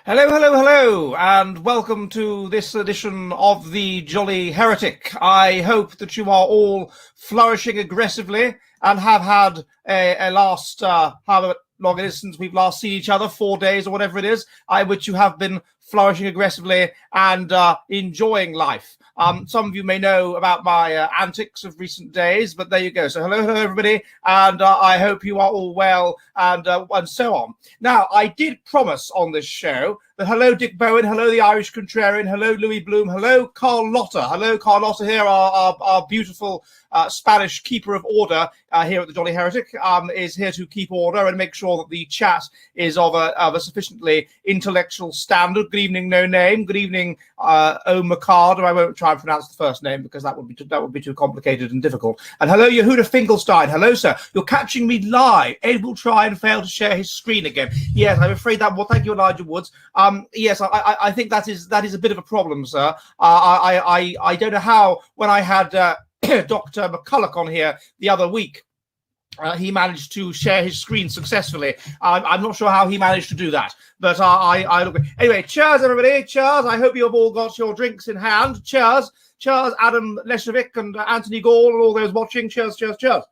Hello, hello, hello, and welcome to this edition of the Jolly Heretic. I hope that you are all flourishing aggressively and have had a last, however long it is since we've last seen each other, 4 days or whatever it is, which you have been flourishing aggressively and enjoying life. Some of you may know about my antics of recent days, but there you go. So hello, everybody, and I hope you are all well and so on. Now, I did promise on this show that hello, Dick Bowen, hello, the Irish Contrarian, hello, Louis Bloom, hello, Carlotta. Hello, Carlotta here, our beautiful Spanish keeper of order here at the Jolly Heretic, is here to keep order and make sure that the chat is of a sufficiently intellectual standard. Good evening, No Name. Good evening, O Mercado. I won't try and pronounce the first name because that would be too complicated and difficult. And hello, Yehuda Finkelstein. Hello, sir. You're catching me live. Ed will try and fail to share his screen again. Yes, I'm afraid that. Well, thank you, Elijah Woods. Yes, I think that is a bit of a problem, sir. I don't know how when I had Dr. McCulloch on here the other week. He managed to share his screen successfully. I'm not sure how he managed to do that, but I look. Anyway, cheers, everybody. Cheers. I hope you have all got your drinks in hand. Cheers. Cheers, Adam Leshevic and Anthony Gall and all those watching. Cheers, cheers, cheers.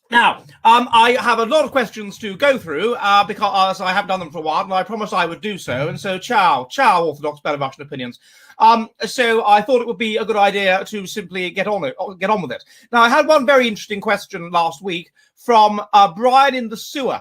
Now, I have a lot of questions to go through because I haven't done them for a while, and I promised I would do so. And so, ciao, Orthodox Belarusian opinions. So I thought it would be a good idea to simply get on with it. Now, I had one very interesting question last week from Brian in the Sewer.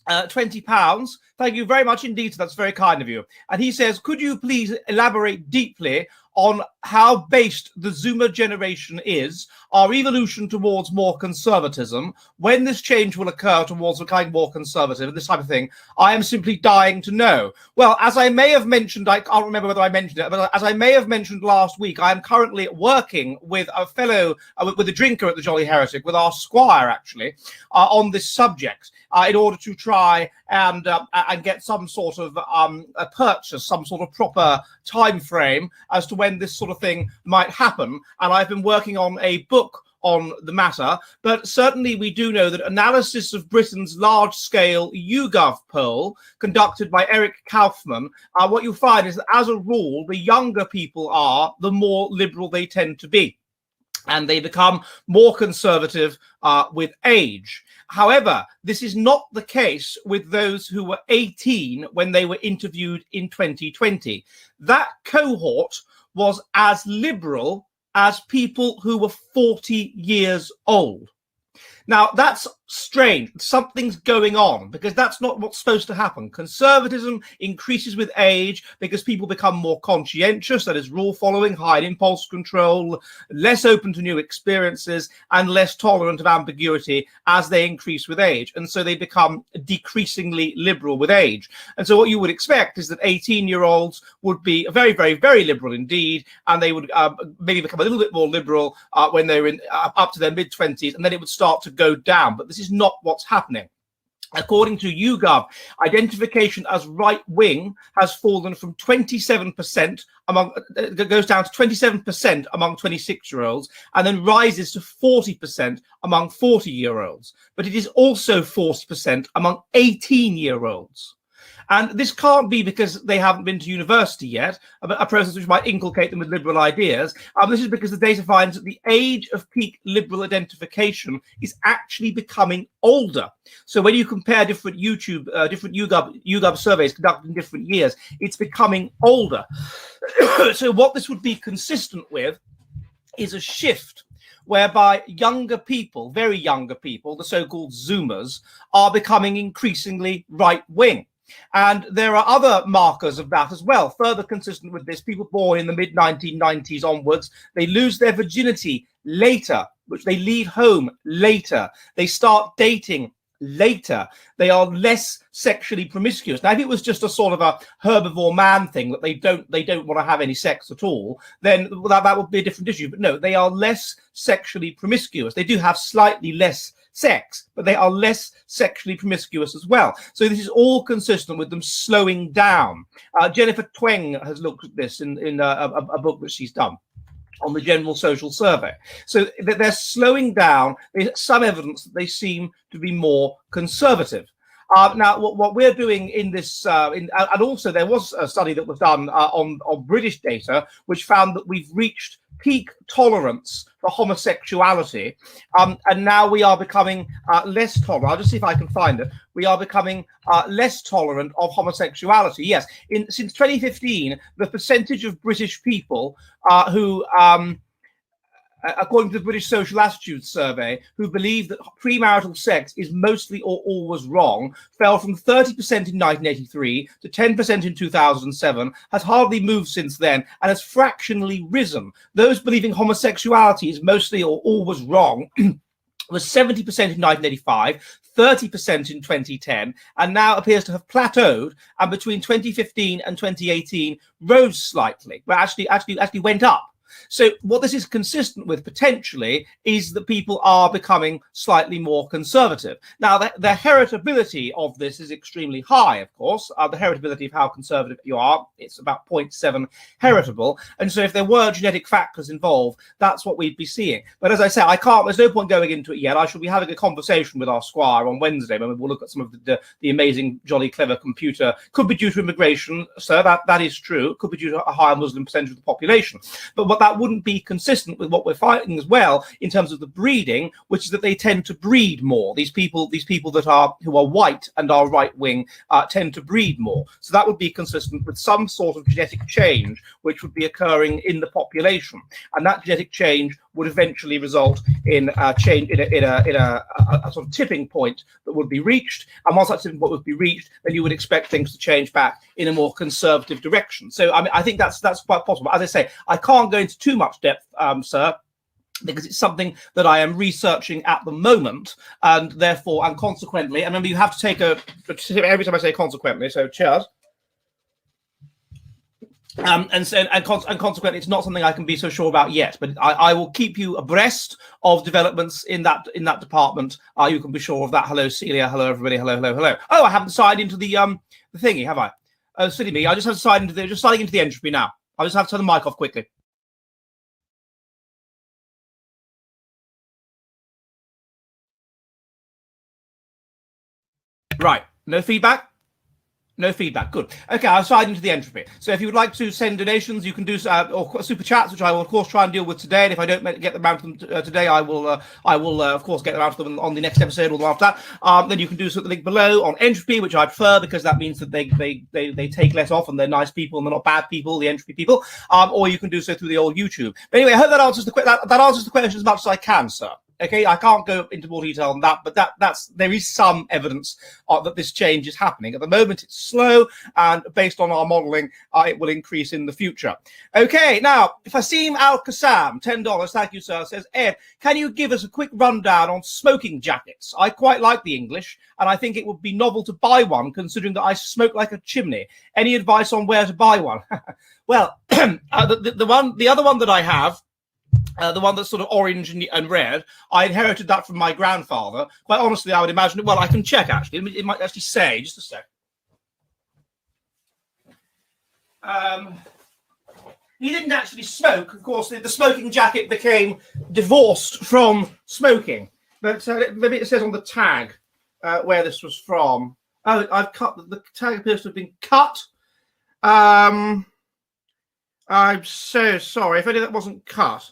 £20. Thank you very much indeed. That's very kind of you. And he says, could you please elaborate deeply on how based the Zoomer generation is, our evolution towards more conservatism, when this change will occur towards becoming more conservative, and this type of thing? I am simply dying to know. Well, as I may have mentioned, I can't remember whether I mentioned it, but as I may have mentioned last week, I am currently working with a fellow, with a drinker at the Jolly Heretic, with our squire, actually, on this subject, in order to try and get some sort of a purchase, some sort of proper time frame as to when this sort of thing might happen. And I've been working on a book on the matter, but certainly we do know that analysis of Britain's large-scale YouGov poll conducted by Eric Kaufman, what you'll find is that as a rule, the younger people are, the more liberal they tend to be. And they become more conservative with age. However, this is not the case with those who were 18 when they were interviewed in 2020. That cohort was as liberal as people who were 40 years old. Now, that's strange. Something's going on because that's not what's supposed to happen. Conservatism increases with age because people become more conscientious, that is rule following, high in impulse control, less open to new experiences, and less tolerant of ambiguity as they increase with age. And so they become decreasingly liberal with age. And so what you would expect is that 18-year-olds would be very, very, very liberal indeed, and they would maybe become a little bit more liberal when they're in up to their mid-20s, and then it would start to go down. But this is not what's happening. According to YouGov, identification as right-wing has fallen from 27% goes down to 27% among 26-year-olds, and then rises to 40% among 40-year-olds. But it is also 40% among 18-year-olds. And this can't be because they haven't been to university yet, a process which might inculcate them with liberal ideas. This is because the data finds that the age of peak liberal identification is actually becoming older. So when you compare different YouGov surveys conducted in different years, it's becoming older. So what this would be consistent with is a shift whereby younger people, very younger people, the so-called Zoomers, are becoming increasingly right-wing. And there are other markers of that as well. Further consistent with this, people born in the mid-1990s onwards, they lose their virginity later, which they leave home later. They start dating later. They are less sexually promiscuous. Now, if it was just a sort of a herbivore man thing that they don't want to have any sex at all, then that would be a different issue. But no, they are less sexually promiscuous. They do have slightly less sex, but they are less sexually promiscuous as well. So this is all consistent with them slowing down. Jennifer Tweng has looked at this in a book that she's done on the General Social Survey. So they're slowing down. There's some evidence that they seem to be more conservative. Now, what we're doing in this, and also there was a study that was done on British data, which found that we've reached peak tolerance for homosexuality, and now we are becoming less tolerant. I'll just see if I can find it. We are becoming less tolerant of homosexuality. Yes, since 2015, the percentage of British people who according to the British Social Attitudes Survey, who believe that premarital sex is mostly or always wrong, fell from 30% in 1983 to 10% in 2007, has hardly moved since then, and has fractionally risen. Those believing homosexuality is mostly or always wrong was 70% in 1985, 30% in 2010, and now appears to have plateaued, and between 2015 and 2018 rose slightly, but actually went up. So what this is consistent with potentially is that people are becoming slightly more conservative. Now, the heritability of this is extremely high, of course. The heritability of how conservative you are, it's about 0.7 heritable. And so if there were genetic factors involved, that's what we'd be seeing. But as I say, there's no point going into it yet. I shall be having a conversation with our squire on Wednesday when we'll look at some of the amazing, jolly, clever computer. Could be due to immigration, sir, that is true. Could be due to a higher Muslim percentage of the population. But what that wouldn't be consistent with what we're finding as well in terms of the breeding, which is that they tend to breed more. These people who are white and are right wing tend to breed more. So that would be consistent with some sort of genetic change which would be occurring in the population, and that genetic change would eventually result in a change in a sort of tipping point that would be reached. And once that tipping point would be reached, then you would expect things to change back in a more conservative direction. So I mean, I think that's quite possible. As I say, I can't go into too much depth, sir, because it's something that I am researching at the moment, and therefore, and consequently, and remember, you have to take every time I say consequently, so cheers. And consequently, it's not something I can be so sure about yet. But I will keep you abreast of developments in that department. You can be sure of that. Hello, Celia. Hello, everybody. Hello, hello, hello. Oh, I haven't signed into the thingy, have I? Oh, silly me. I just have to sign into just signing into the entropy now. I'll just have to turn the mic off quickly. Right. No feedback? No feedback. Good. Okay, I'll slide into the entropy. So if you would like to send donations, you can do or super chats, which I will of course try and deal with today. And if I don't get them out to them today, I will of course get them out to them on the next episode or the one after that. Then you can do so at the link below on entropy, which I prefer because that means that they take less off and they're nice people and they're not bad people, the entropy people. Or you can do so through the old YouTube. But anyway, I hope that answers that answers the question as much as I can, sir. Okay, I can't go into more detail on that, but there is some evidence that this change is happening. At the moment, it's slow, and based on our modelling, it will increase in the future. Okay, now, Fasim Al-Qassam, $10, thank you, sir, says, Ed, can you give us a quick rundown on smoking jackets? I quite like the English, and I think it would be novel to buy one, considering that I smoke like a chimney. Any advice on where to buy one? Well, the other one that I have, the one that's sort of orange and red, I inherited that from my grandfather. Quite honestly, I would imagine, well, I can check actually. It might actually say, just a sec. He didn't actually smoke. Of course, the smoking jacket became divorced from smoking. But maybe it says on the tag where this was from. Oh, I've cut, the tag appears to have been cut. I'm so sorry. If any of that wasn't cut.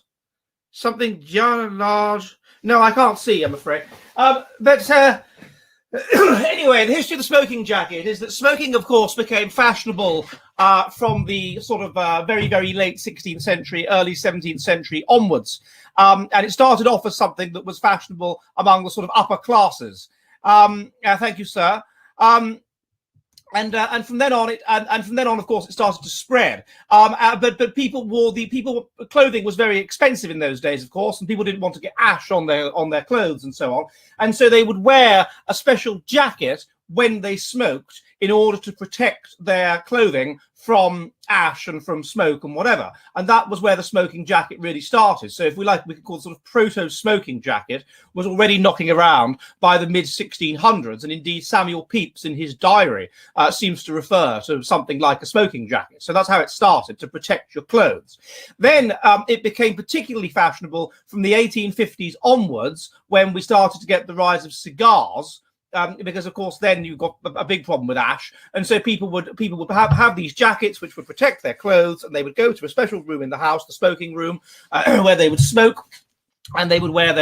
Something large. No, I can't see, I'm afraid. But anyway, the history of the smoking jacket is that smoking, of course, became fashionable from the sort of very, very late 16th century, early 17th century onwards. And it started off as something that was fashionable among the sort of upper classes. Thank you, sir. And from then on, of course, it started to spread. But clothing was very expensive in those days, of course, and people didn't want to get ash on their clothes and so on. And so they would wear a special jacket when they smoked in order to protect their clothing from ash and from smoke and whatever. And that was where the smoking jacket really started. So if we could call it sort of proto-smoking jacket, was already knocking around by the mid-1600s. And indeed, Samuel Pepys in his diary seems to refer to something like a smoking jacket. So that's how it started, to protect your clothes. Then it became particularly fashionable from the 1850s onwards, when we started to get the rise of cigars. because of course then you've got a big problem with ash, and so people would have these jackets which would protect their clothes, and they would go to a special room in the house, the smoking room, where they would smoke. And they would wear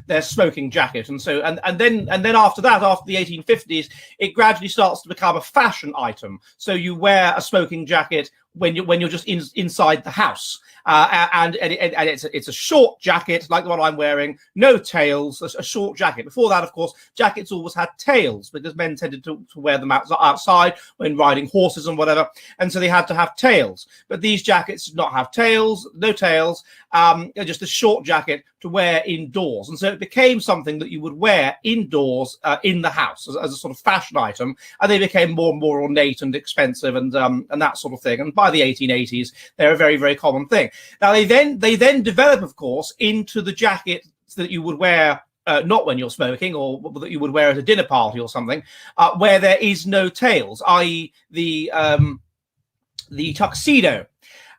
their smoking jacket, and so and then after that, after the 1850s, it gradually starts to become a fashion item. So you wear a smoking jacket when you're just inside the house, and it's a short jacket like the one I'm wearing, no tails, a short jacket. Before that, of course, jackets always had tails because men tended to wear them outside when riding horses and whatever, and so they had to have tails. But these jackets did not have tails, no tails, just a short jacket to wear indoors, and so it became something that you would wear indoors in the house as a sort of fashion item, and they became more and more ornate and expensive and that sort of thing. And by the 1880s, they're a very, very common thing. Now they then develop, of course, into the jacket that you would wear not when you're smoking, or that you would wear at a dinner party or something, where there is no tails, i.e. the tuxedo.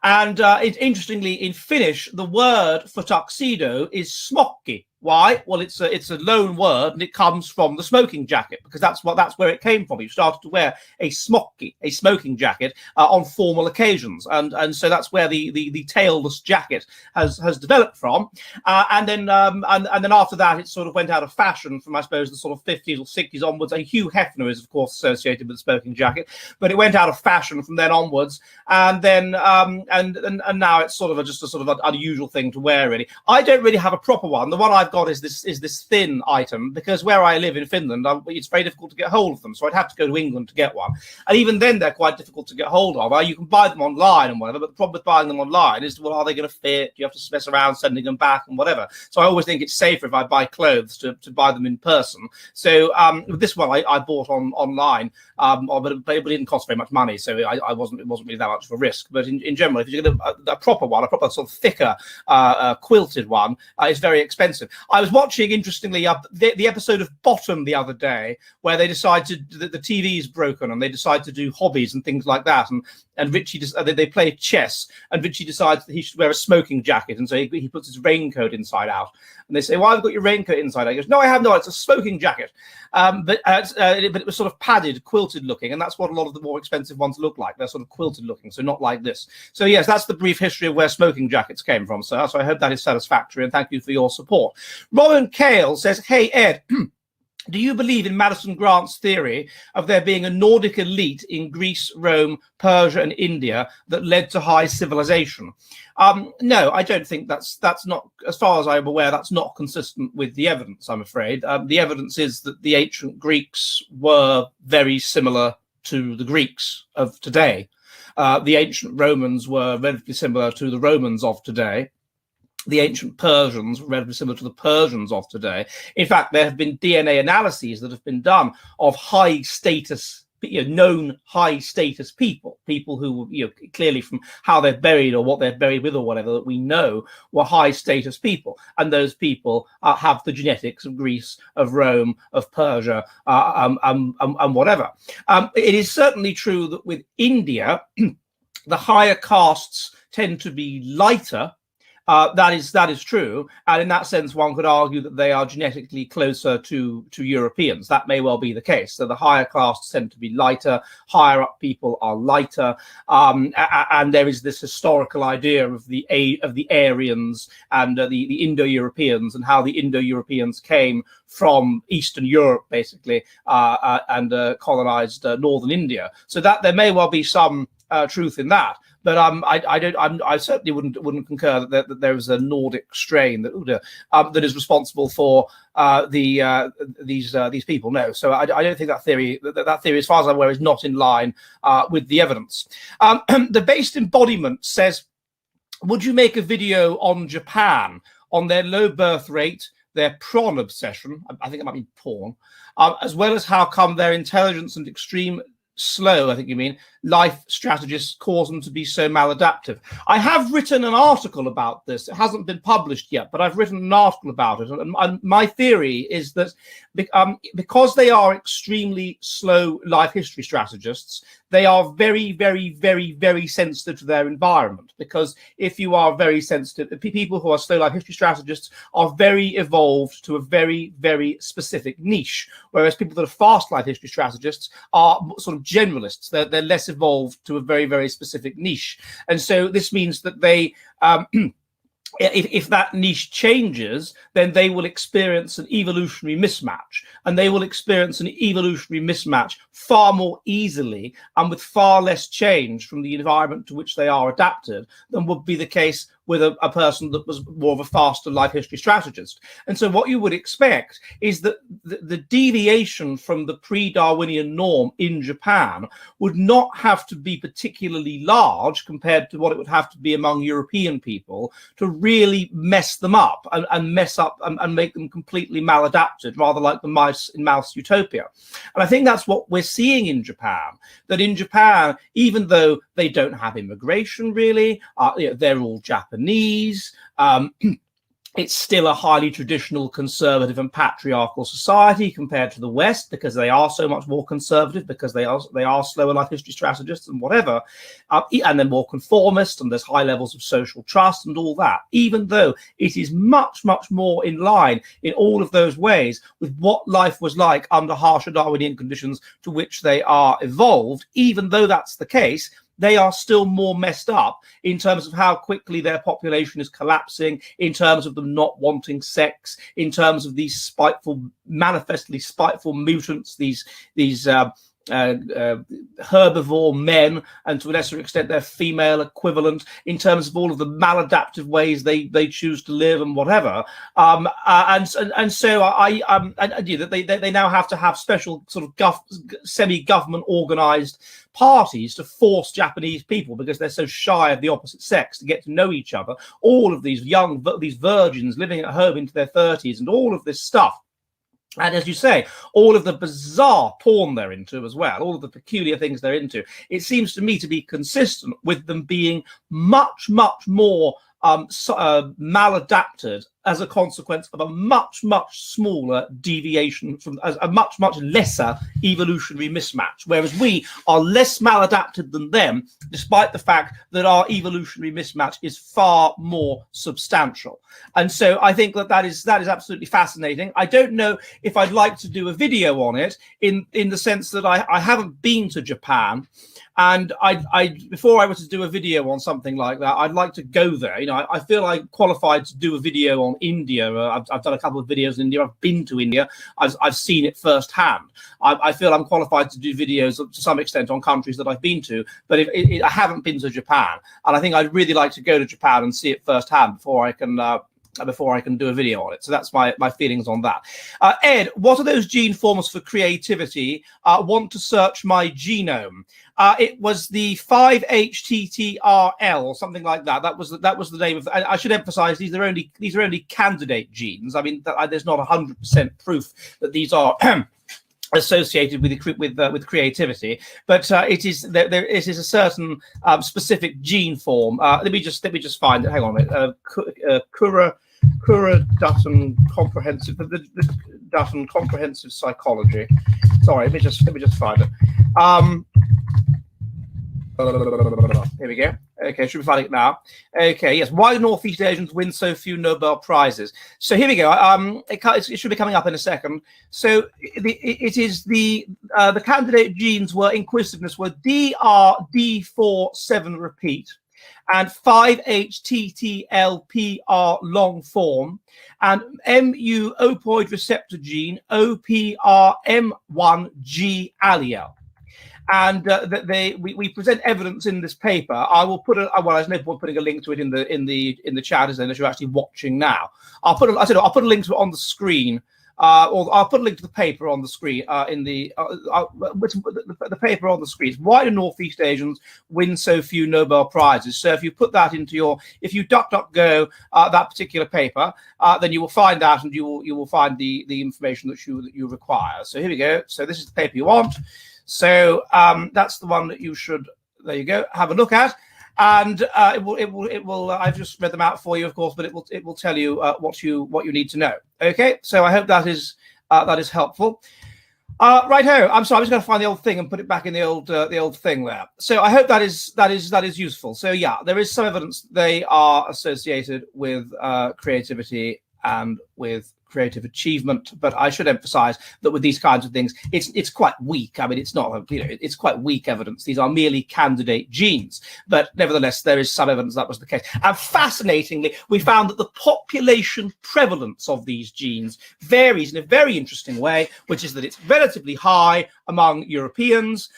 And interestingly, in Finnish, the word for tuxedo is smokki. Why? Well, it's a loan word, and it comes from the smoking jacket, because that's where it came from. You started to wear a smokki, a smoking jacket, on formal occasions, and so that's where the tailless jacket has developed from. And then after that, it sort of went out of fashion from, I suppose, the sort of 50s or 60s onwards. And Hugh Hefner is, of course, associated with the smoking jacket, but it went out of fashion from then onwards. And then and now it's sort of just a sort of an unusual thing to wear. Really, I don't really have a proper one. The one I've got is this thin item, because where I live in Finland, it's very difficult to get hold of them, so I'd have to go to England to get one, and even then they're quite difficult to get hold of. You can buy them online and whatever, but the problem with buying them online is, well, are they going to fit? You have to mess around sending them back and whatever. So I always think it's safer if I buy clothes to buy them in person. So with this one I bought online, but it didn't cost very much money, so it wasn't really that much of a risk. But in general, if you get a proper one, a proper sort of thicker quilted one, it's very expensive. I was watching, interestingly, the episode of Bottom the other day, where they decided that the TV's broken and they decide to do hobbies and things like that. And Richie, they play chess, and Richie decides that he should wear a smoking jacket, and so he puts his raincoat inside out. And they say, "Why have you got your raincoat inside out?" He goes, "No, I have not. It's a smoking jacket." But it was sort of padded, quilted looking, and that's what a lot of the more expensive ones look like. They're sort of quilted looking, so not like this. So yes, that's the brief history of where smoking jackets came from, sir. So I hope that is satisfactory, and thank you for your support. Robin Kale says, "Hey Ed, do you believe in Madison Grant's theory of there being a Nordic elite in Greece, Rome, Persia, and India that led to high civilization?" No, I don't think that's not, as far as I'm aware, that's not consistent with the evidence, I'm afraid. The evidence is that the ancient Greeks were very similar to the Greeks of today. The ancient Romans were relatively similar to the Romans of today. The ancient Persians were relatively similar to the Persians of today. In fact, there have been DNA analyses that have been done of high status, known high status people who, clearly from how they're buried or what they're buried with or whatever, that we know were high status people. And those people have the genetics of Greece, of Rome, of Persia, and whatever. It is certainly true that with India, the higher castes tend to be lighter. That is true, and in that sense, one could argue that they are genetically closer to Europeans. That may well be the case. So the higher castes tend to be lighter, higher up people are lighter, and there is this historical idea of the Aryans and the Indo-Europeans, and how the Indo-Europeans came from Eastern Europe, basically, and colonized northern India. So that there may well be some truth in that. But I certainly wouldn't concur that there is a Nordic strain that is responsible for these people. No, so I don't think that theory, as far as I'm aware, is not in line with the evidence. The based embodiment says, "Would you make a video on Japan, on their low birth rate, their prawn obsession?" I think it might be porn, as well as how come their intelligence and extreme slow, I think you mean, life strategists cause them to be so maladaptive. I have written an article about this. It hasn't been published yet, but I've written an article about it. And my theory is that because they are extremely slow life history strategists, they are very, very, very, very sensitive to their environment. Because if you are very sensitive, people who are slow life history strategists are very evolved to a very, very specific niche, whereas people that are fast life history strategists are sort of generalists. They're less evolved to a very, very specific niche. And so this means that they if that niche changes, then they will experience an evolutionary mismatch, and they will experience an evolutionary mismatch far more easily and with far less change from the environment to which they are adapted than would be the case with a person that was more of a faster life history strategist. And so what you would expect is that the deviation from the pre-Darwinian norm in Japan would not have to be particularly large compared to what it would have to be among European people to really mess them up and mess up and make them completely maladapted, rather like the mice in Mouse Utopia. And I think that's what we're seeing in Japan, that in Japan, even though they don't have immigration really, they're all Japanese, it's still a highly traditional, conservative and patriarchal society compared to the West, because they are so much more conservative, because they are slower life history strategists and whatever, and they're more conformist, and there's high levels of social trust and all that, even though it is much, much more in line in all of those ways with what life was like under harsher Darwinian conditions to which they are evolved. Even though that's the case, they are still more messed up in terms of how quickly their population is collapsing, in terms of them not wanting sex, in terms of these spiteful, manifestly spiteful mutants, these herbivore men, and to a lesser extent their female equivalent, in terms of all of the maladaptive ways they choose to live and whatever, and so they now have to have special sort of semi-government organized parties to force Japanese people, because they're so shy of the opposite sex, to get to know each other. All of these these virgins living at home into their 30s and all of this stuff. And as you say, all of the bizarre porn they're into as well, all of the peculiar things they're into, it seems to me to be consistent with them being much, much more maladapted as a consequence of a much, much smaller deviation from a much, much lesser evolutionary mismatch, whereas we are less maladapted than them, despite the fact that our evolutionary mismatch is far more substantial. And so I think that is absolutely fascinating. I don't know if I'd like to do a video on it in the sense that I haven't been to Japan. And I before I were to do a video on something like that, I'd like to go there. You know, I feel I'm qualified to do a video on India. I've done a couple of videos in India. I've been to India. I've seen it firsthand. I feel I'm qualified to do videos to some extent on countries that I've been to, but I haven't been to Japan. And I think I'd really like to go to Japan and see it firsthand before I can do a video on it. So that's my feelings on that. Ed, what are those gene forms for creativity? Want to search my genome. It was the 5-HTTRL or something like that. That was the name of. I should emphasize these are only candidate genes. I mean, there's not 100% proof that these are associated with creativity, but it is a certain specific gene form. Let me just find it. Hang on a minute. Dutton comprehensive, the Dutton comprehensive psychology. Sorry, let me just find it. Here we go. Okay, should be finding it now. Okay, yes. Why do Northeast Asians win so few Nobel Prizes? So here we go. It should be coming up in a second. So the candidate genes were inquisitiveness were DR-D47 repeat, and 5-HTTLPR long form, and MU opoid receptor gene OPRM1G allele. And we present evidence in this paper. I will put there's no point putting a link to it in the chat, as you're actually watching now. I'll put a link to it on the screen. Or I'll put a link to the paper on the screen. The paper on the screen is why do Northeast Asians win so few Nobel Prizes? So if you put that into if you DuckDuckGo that particular paper, then you will find that, and you will find the information that you require. So here we go. So this is the paper you want. So that's the one that you should, there you go, have a look at. And it will. I've just read them out for you, of course, but it will tell you what you need to know. Okay, so I hope that is helpful. Right-ho. I'm sorry. I'm just going to find the old thing and put it back in the old thing there. So I hope that is useful. So yeah, there is some evidence they are associated with creativity and with creative achievement, but I should emphasize that with these kinds of things, it's quite weak. I mean, it's not, it's quite weak evidence. These are merely candidate genes, but nevertheless, there is some evidence that was the case. And fascinatingly, we found that the population prevalence of these genes varies in a very interesting way, which is that it's relatively high among Europeans,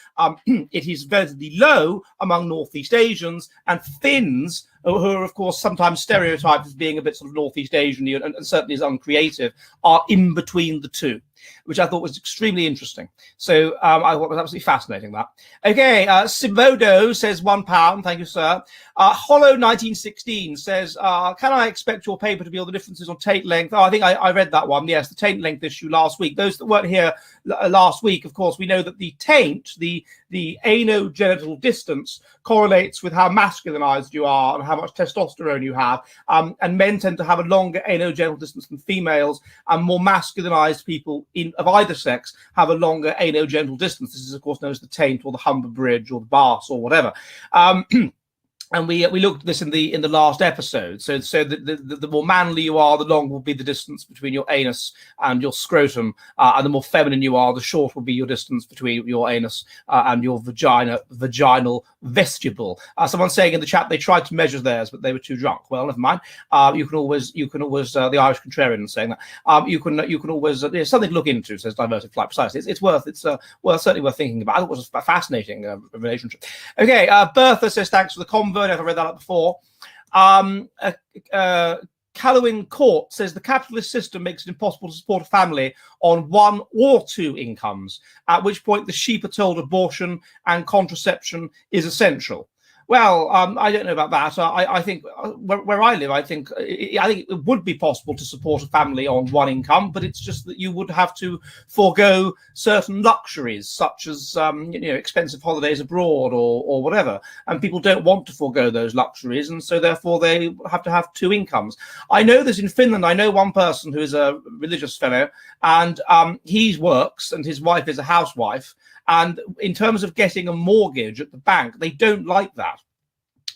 it is relatively low among Northeast Asians, and Finns, who are, of course, sometimes stereotyped as being a bit sort of Northeast Asian and certainly as uncreative, are in between the two, which I thought was extremely interesting. So I thought it was absolutely fascinating, that. Okay, Simodo says £1. Thank you, sir. Hollow 1916 says, can I expect your paper to be all the differences on taint length? Oh, I think I read that one. Yes, the taint length issue last week. Those that weren't here last week, of course, we know that the taint, the anogenital distance, correlates with how masculinized you are and how much testosterone you have. And men tend to have a longer anogenital distance than females, and more masculinized people of either sex have a longer anogenital distance. This is, of course, known as the taint or the Humber Bridge or the Bass or whatever. And we looked at this in the last episode. So the more manly you are, the longer will be the distance between your anus and your scrotum, and the more feminine you are, the shorter will be your distance between your anus and your vaginal vestibule. Someone's saying in the chat they tried to measure theirs, but they were too drunk. Well, never mind. You can always the Irish contrarian is saying that you can always there's something to look into. Says Diverted Flight, precisely. It's certainly worth thinking about. It was a fascinating relationship. Okay, Bertha says thanks for the convo. I've read that up before. Callowin Court says the capitalist system makes it impossible to support a family on one or two incomes, at which point the sheep are told abortion and contraception is essential. Well, I don't know about that. I think where I live, I think it would be possible to support a family on one income, but it's just that you would have to forego certain luxuries, such as expensive holidays abroad or whatever. And people don't want to forego those luxuries, and so therefore they have to have two incomes. I know this in Finland. I know one person who is a religious fellow, and he works, and his wife is a housewife. And in terms of getting a mortgage at the bank, they don't like that.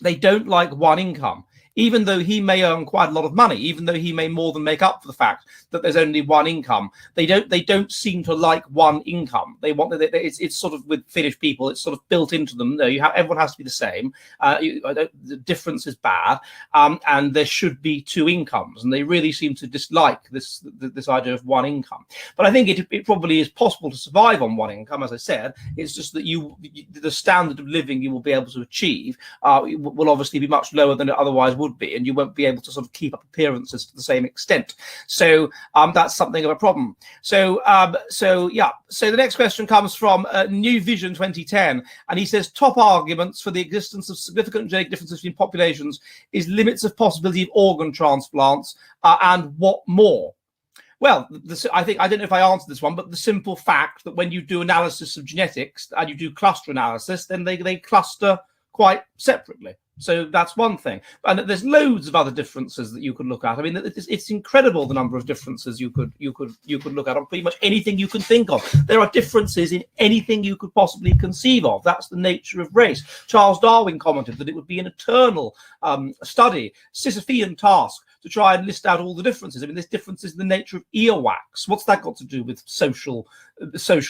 They don't like one income, even though he may earn quite a lot of money, even though he may more than make up for the fact that there's only one income. They don't seem to like one income. They want it's sort of with Finnish people, it's sort of built into them. No, everyone has to be the same. The difference is bad, and there should be two incomes. And they really seem to dislike this idea of one income. But I think it probably is possible to survive on one income. As I said, it's just that the standard of living you will be able to achieve will obviously be much lower than it otherwise would be, and you won't be able to sort of keep up appearances to the same extent. So that's something of a problem. So the next question comes from New Vision 2010, and he says top arguments for the existence of significant genetic differences between populations is limits of possibility of organ transplants and what more. Well, I don't know if I answered this one, but the simple fact that when you do analysis of genetics and you do cluster analysis, then they cluster quite separately. So that's one thing, and there's loads of other differences that you could look at. I mean, it's incredible the number of differences you could look at on pretty much anything you can think of. There are differences in anything you could possibly conceive of. That's the nature of race. Charles Darwin commented that it would be an eternal study, Sisyphean task, to try and list out all the differences. I mean, there's differences in the nature of earwax. What's that got to do with social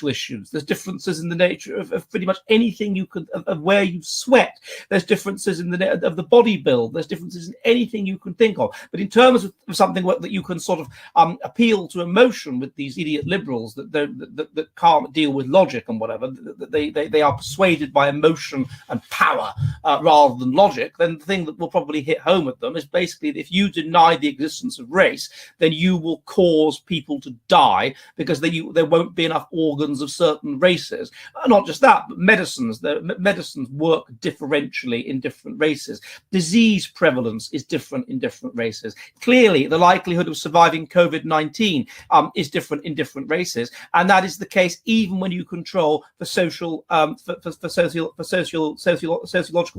issues? There's differences in the nature of pretty much anything you could, of where you sweat. There's differences in of the body build. There's differences in anything you can think of. But in terms of something that you can sort of appeal to emotion with these idiot liberals that can't deal with logic and whatever, they are persuaded by emotion and power rather than logic, then the thing that will probably hit home with them is basically that if you deny deny the existence of race, then you will cause people to die because there won't be enough organs of certain races. Not just that, but medicines work differentially in different races. Disease prevalence is different in different races. Clearly, the likelihood of surviving COVID-19 is different in different races, and that is the case even when you control for sociological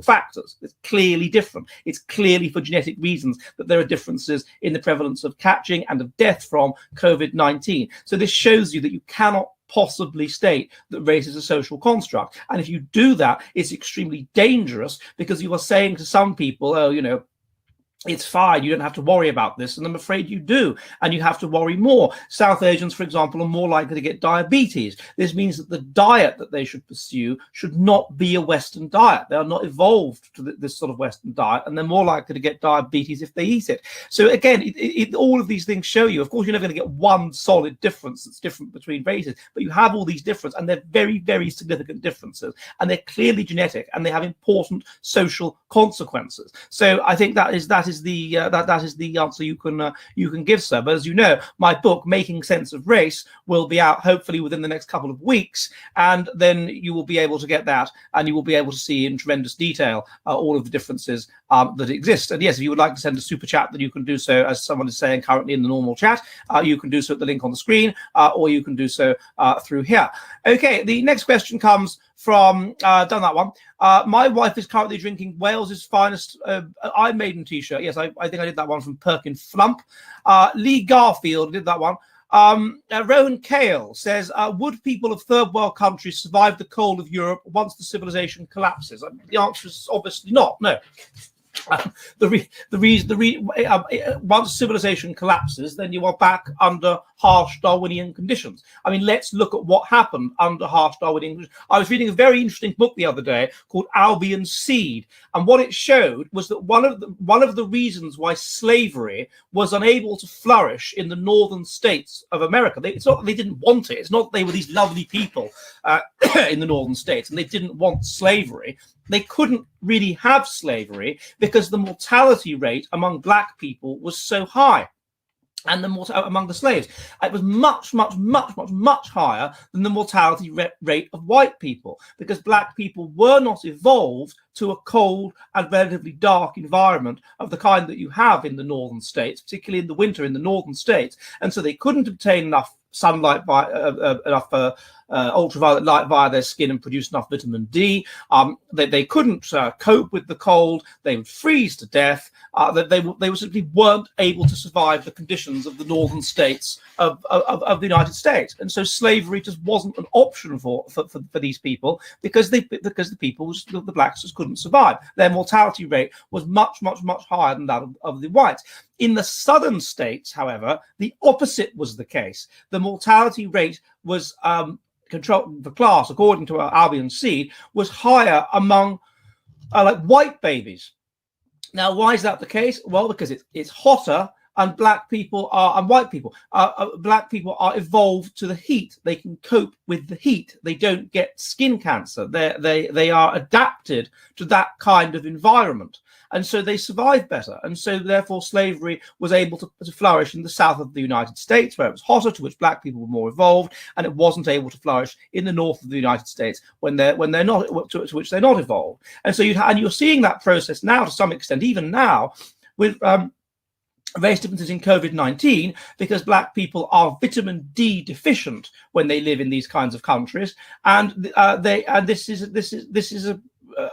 factors. It's clearly different. It's clearly for genetic reasons that there are differences in the prevalence of catching and of death from COVID-19. So this shows you that you cannot possibly state that race is a social construct. And if you do that, it's extremely dangerous, because you are saying to some people, oh, you know, it's fine, you don't have to worry about this. And I'm afraid you do, and you have to worry more. South Asians, for example, are more likely to get diabetes. This means that the diet that they should pursue should not be a Western diet. They are not evolved to this sort of Western diet, and they're more likely to get diabetes if they eat it. So again, all of these things show you, of course, you're never going to get one solid difference that's different between races, but you have all these differences, and they're very, very significant differences, and they're clearly genetic, and they have important social consequences. So I think that is the answer you can give, sir. But as you know, my book Making Sense of Race will be out hopefully within the next couple of weeks, and then you will be able to get that, and you will be able to see in tremendous detail all of the differences that exist. And yes, if you would like to send a super chat, then you can do so, as someone is saying currently in the normal chat. You can do so at the link on the screen, or you can do so through here. Okay, the next question comes from done that one. My wife is currently drinking Wales's finest Iron Maiden t-shirt. Yes, I think I did that one from Perkin Flump. Lee Garfield did that one. Rowan Kale says, would people of third world countries survive the cold of Europe once the civilization collapses? The answer is obviously not. No. Once civilization collapses, then you are back under harsh Darwinian conditions. I mean, let's look at what happened under harsh Darwinian conditions. I was reading a very interesting book the other day called Albion's Seed, and what it showed was that one of the reasons why slavery was unable to flourish in the northern states of America, it's not that they didn't want it. It's not that they were these lovely people in the northern states and they didn't want slavery. They couldn't really have slavery because the mortality rate among black people was so high, and among the slaves, it was much higher than the mortality rate of white people, because black people were not evolved to a cold and relatively dark environment of the kind that you have in the northern states, particularly in the winter in the northern states, and so they couldn't obtain enough sunlight by enough ultraviolet light via their skin and produce enough vitamin D. They couldn't cope with the cold. They would freeze to death. They simply weren't able to survive the conditions of the northern states of the United States. And so slavery just wasn't an option for these people, because the blacks just couldn't survive. Their mortality rate was much higher than that of the whites. In the southern states, however, the opposite was the case. The mortality rate was the class, according to Albion's Seed, was higher among like white babies. Now, why is that the case? Well, because it's hotter, and black people are, and white people, black people are evolved to the heat. They can cope with the heat. They don't get skin cancer. They are adapted to that kind of environment, and so they survive better. And so therefore slavery was able to flourish in the south of the United States, where it was hotter, to which black people were more evolved, and it wasn't able to flourish in the north of the United States when they're not, to which they're not evolved. And so you're seeing that process now to some extent, even now, with various differences in COVID-19, because black people are vitamin D deficient when they live in these kinds of countries, and this is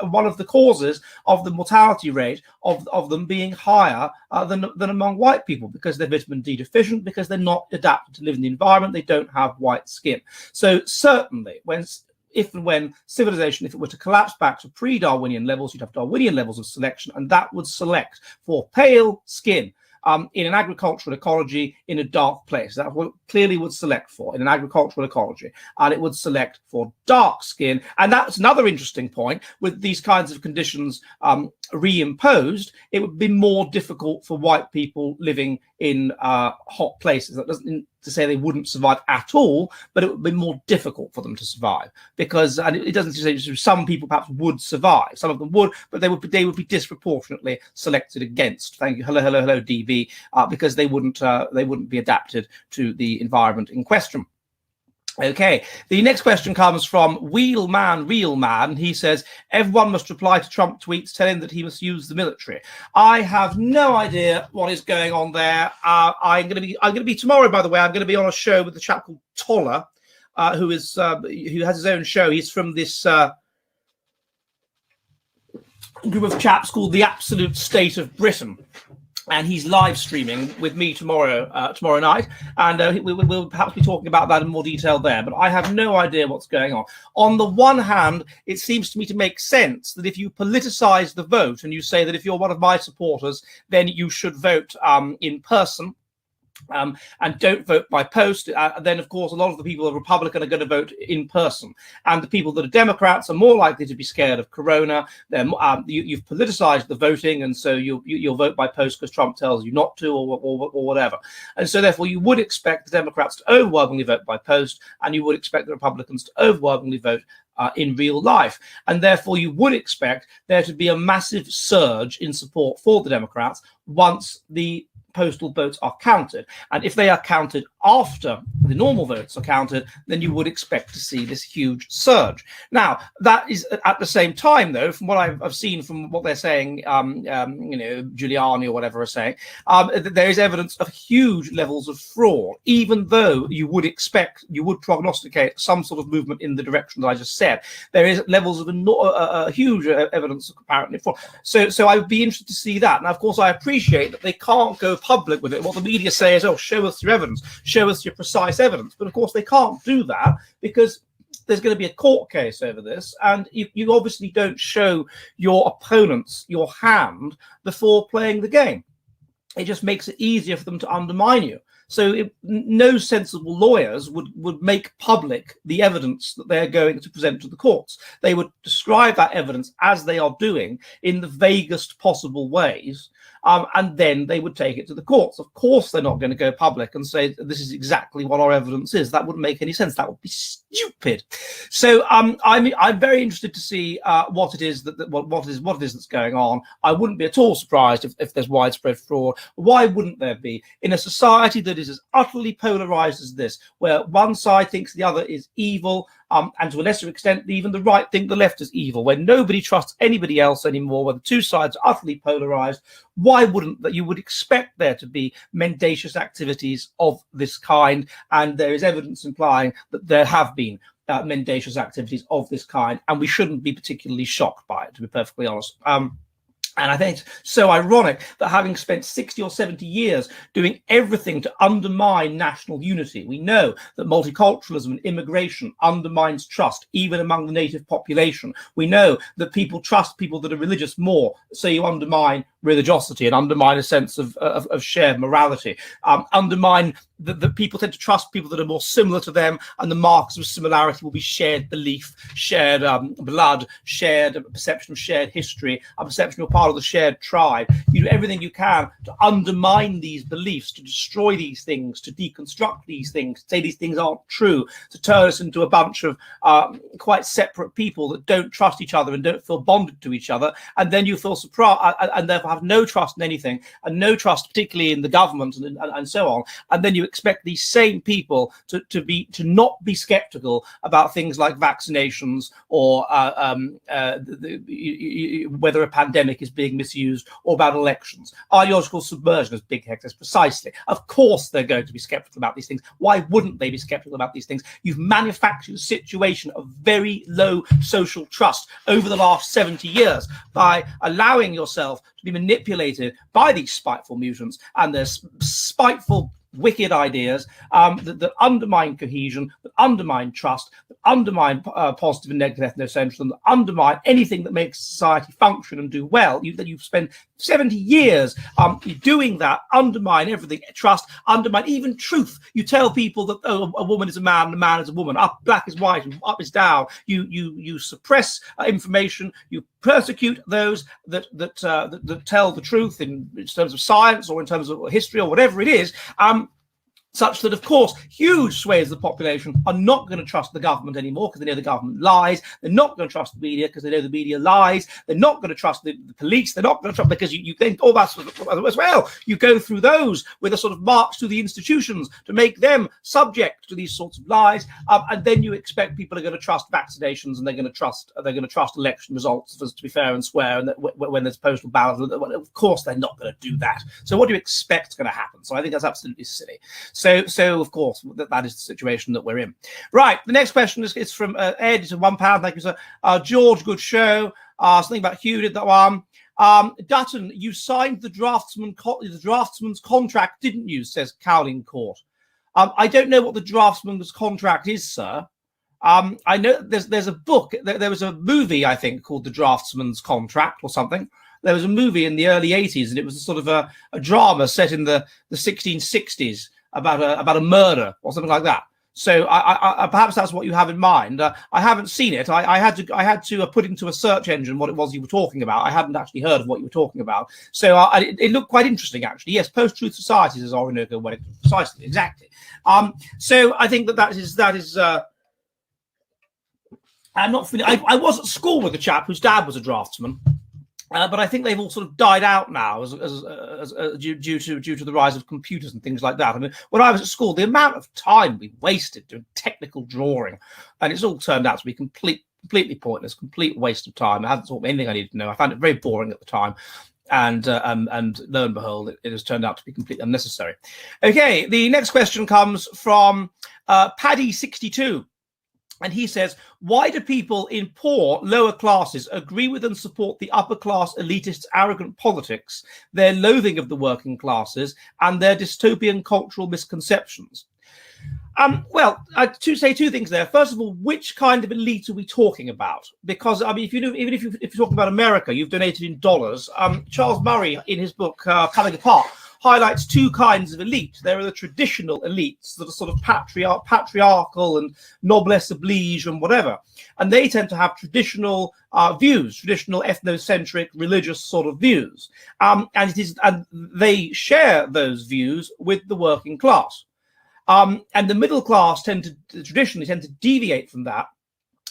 one of the causes of the mortality rate of them being higher than among white people, because they're vitamin D deficient, because they're not adapted to live in the environment. They don't have white skin. So certainly if and when civilization, if it were to collapse back to pre-Darwinian levels, you'd have Darwinian levels of selection, and that would select for pale skin in an agricultural ecology in a dark place. That clearly would select for in an agricultural ecology, and it would select for dark skin. And that's another interesting point. With these kinds of conditions reimposed, it would be more difficult for white people living in hot places. That doesn't to say they wouldn't survive at all, but it would be more difficult for them to survive because, and it doesn't say some people perhaps would survive, some of them would, but they would be disproportionately selected against. Thank you, hello, DB, because they wouldn't be adapted to the environment in question. Okay, the next question comes from Real Man. He says, everyone must reply to Trump tweets telling that he must use the military. I have no idea what is going on there. I'm going to be tomorrow, by the way, I'm going to be on a show with a chap called Toller, who has his own show. He's from this group of chaps called The Absolute State of Britain. And he's live streaming with me tomorrow night, and we'll perhaps be talking about that in more detail there. But I have no idea what's going on. On the one hand, it seems to me to make sense that if you politicize the vote and you say that if you're one of my supporters, then you should vote in person. And don't vote by post, then of course a lot of the people who are Republican are going to vote in person, and the people that are Democrats are more likely to be scared of Corona. Then you've politicized the voting, and so you'll vote by post because Trump tells you not to, or whatever. And so therefore you would expect the Democrats to overwhelmingly vote by post, and you would expect the Republicans to overwhelmingly vote in real life. And therefore you would expect there to be a massive surge in support for the Democrats once the postal votes are counted. And if they are counted after the normal votes are counted, then you would expect to see this huge surge. Now, that is at the same time, though, from what I've seen from what they're saying, Giuliani or whatever are saying, there is evidence of huge levels of fraud, even though you would prognosticate some sort of movement in the direction that I just said. There is levels of huge evidence of apparently fraud. So I would be interested to see that. Now, of course, I appreciate that they can't go public with it. What the media say is, oh, show us your evidence, show us your precise evidence. But of course, they can't do that because there's going to be a court case over this, and you obviously don't show your opponents your hand before playing the game. It just makes it easier for them to undermine you. So no sensible lawyers would make public the evidence that they're going to present to the courts. They would describe that evidence as they are doing in the vaguest possible ways, and then they would take it to the courts. Of course, they're not going to go public and say this is exactly what our evidence is. That wouldn't make any sense. That would be stupid. So I'm very interested to see what it is that's going on. I wouldn't be at all surprised if there's widespread fraud. Why wouldn't there be in a society that is as utterly polarized as this, where one side thinks the other is evil, and to a lesser extent, even the right think the left is evil, where nobody trusts anybody else anymore, where the two sides are utterly polarized? Why wouldn't that? You would expect there to be mendacious activities of this kind, and there is evidence implying that there have been mendacious activities of this kind, and we shouldn't be particularly shocked by it, to be perfectly honest. And I think it's so ironic that having spent 60 or 70 years doing everything to undermine national unity, we know that multiculturalism and immigration undermines trust, even among the native population. We know that people trust people that are religious more, so you undermine religiosity and undermine a sense of shared morality, undermine that people tend to trust people that are more similar to them, and the markers of similarity will be shared belief, shared blood, shared perception of shared history, a perception you're part of the shared tribe. You do everything you can to undermine these beliefs, to destroy these things, to deconstruct these things, to say these things aren't true, to turn us into a bunch of quite separate people that don't trust each other and don't feel bonded to each other, and then you feel surprised and therefore have no trust in anything, and no trust particularly in the government and so on, and then you expect these same people to not be skeptical about things like vaccinations or whether a pandemic is being misused, or about elections. Ideological submersion, as Big Heck says, precisely. Of course they're going to be skeptical about these things. Why wouldn't they be skeptical about these things? You've manufactured a situation of very low social trust over the last 70 years by allowing yourself to be manipulated by these spiteful mutants and their spiteful, wicked ideas that undermine cohesion, that undermine trust, that undermine positive and negative ethnocentrism, that undermine anything that makes society function and do well. You've spent 70 years doing that, undermine everything, trust, undermine even truth. You tell people that, oh, a woman is a man and a man is a woman, up black is white and up is down. You suppress information. You persecute those that tell the truth in terms of science or in terms of history or whatever it is. such that, of course, huge swathes of the population are not going to trust the government anymore because they know the government lies. They're not going to trust the media because they know the media lies. They're not going to trust the police. They're not going to trust, because you think, oh, that's as well. You go through those with a sort of march to the institutions to make them subject to these sorts of lies, and then you expect people are going to trust vaccinations, and they're going to trust election results, to be fair and square, and that when there's postal ballots. Of course, they're not going to do that. So what do you expect is going to happen? So I think that's absolutely silly. So of course, that is the situation that we're in. Right, the next question is from Ed. It's £1. Thank you, sir. George, good show. Something about Hugh did that one. Dutton, you signed the draftsman's contract, didn't you? Says Cowling Court. I don't know what the draftsman's contract is, sir. I know there's a book. There was a movie, I think, called The Draftsman's Contract or something. There was a movie in the early 80s, and it was sort of a drama set in the 1660s about a murder or something like that. So I perhaps that's what you have in mind. I haven't seen it. I had to put into a search engine what it was you were talking about. I hadn't actually heard of what you were talking about. So it looked quite interesting, actually. Yes, post-truth societies, as Orinoco Wellington, precisely, exactly. So I think that is. I'm not feeling. I was at school with a chap whose dad was a draftsman. But I think they've all sort of died out now as due to the rise of computers and things like that. I mean, when I was at school, the amount of time we wasted doing technical drawing, and it's all turned out to be completely pointless, complete waste of time. I hadn't taught me anything I needed to know. I found it very boring at the time. And lo and behold, it has turned out to be completely unnecessary. Okay, the next question comes from Paddy62. And he says, why do people in poor, lower classes agree with and support the upper class elitists' arrogant politics, their loathing of the working classes, and their dystopian cultural misconceptions? Well, to say two things there. First of all, which kind of elite are we talking about? Because, I mean, if you're talking about America, you've donated in dollars. Charles Murray, in his book, Coming Apart, highlights two kinds of elite. There are the traditional elites that are sort of patriarchal and noblesse oblige and whatever. And they tend to have traditional views, traditional ethnocentric religious sort of views. And they share those views with the working class. And the middle class traditionally tend to deviate from that,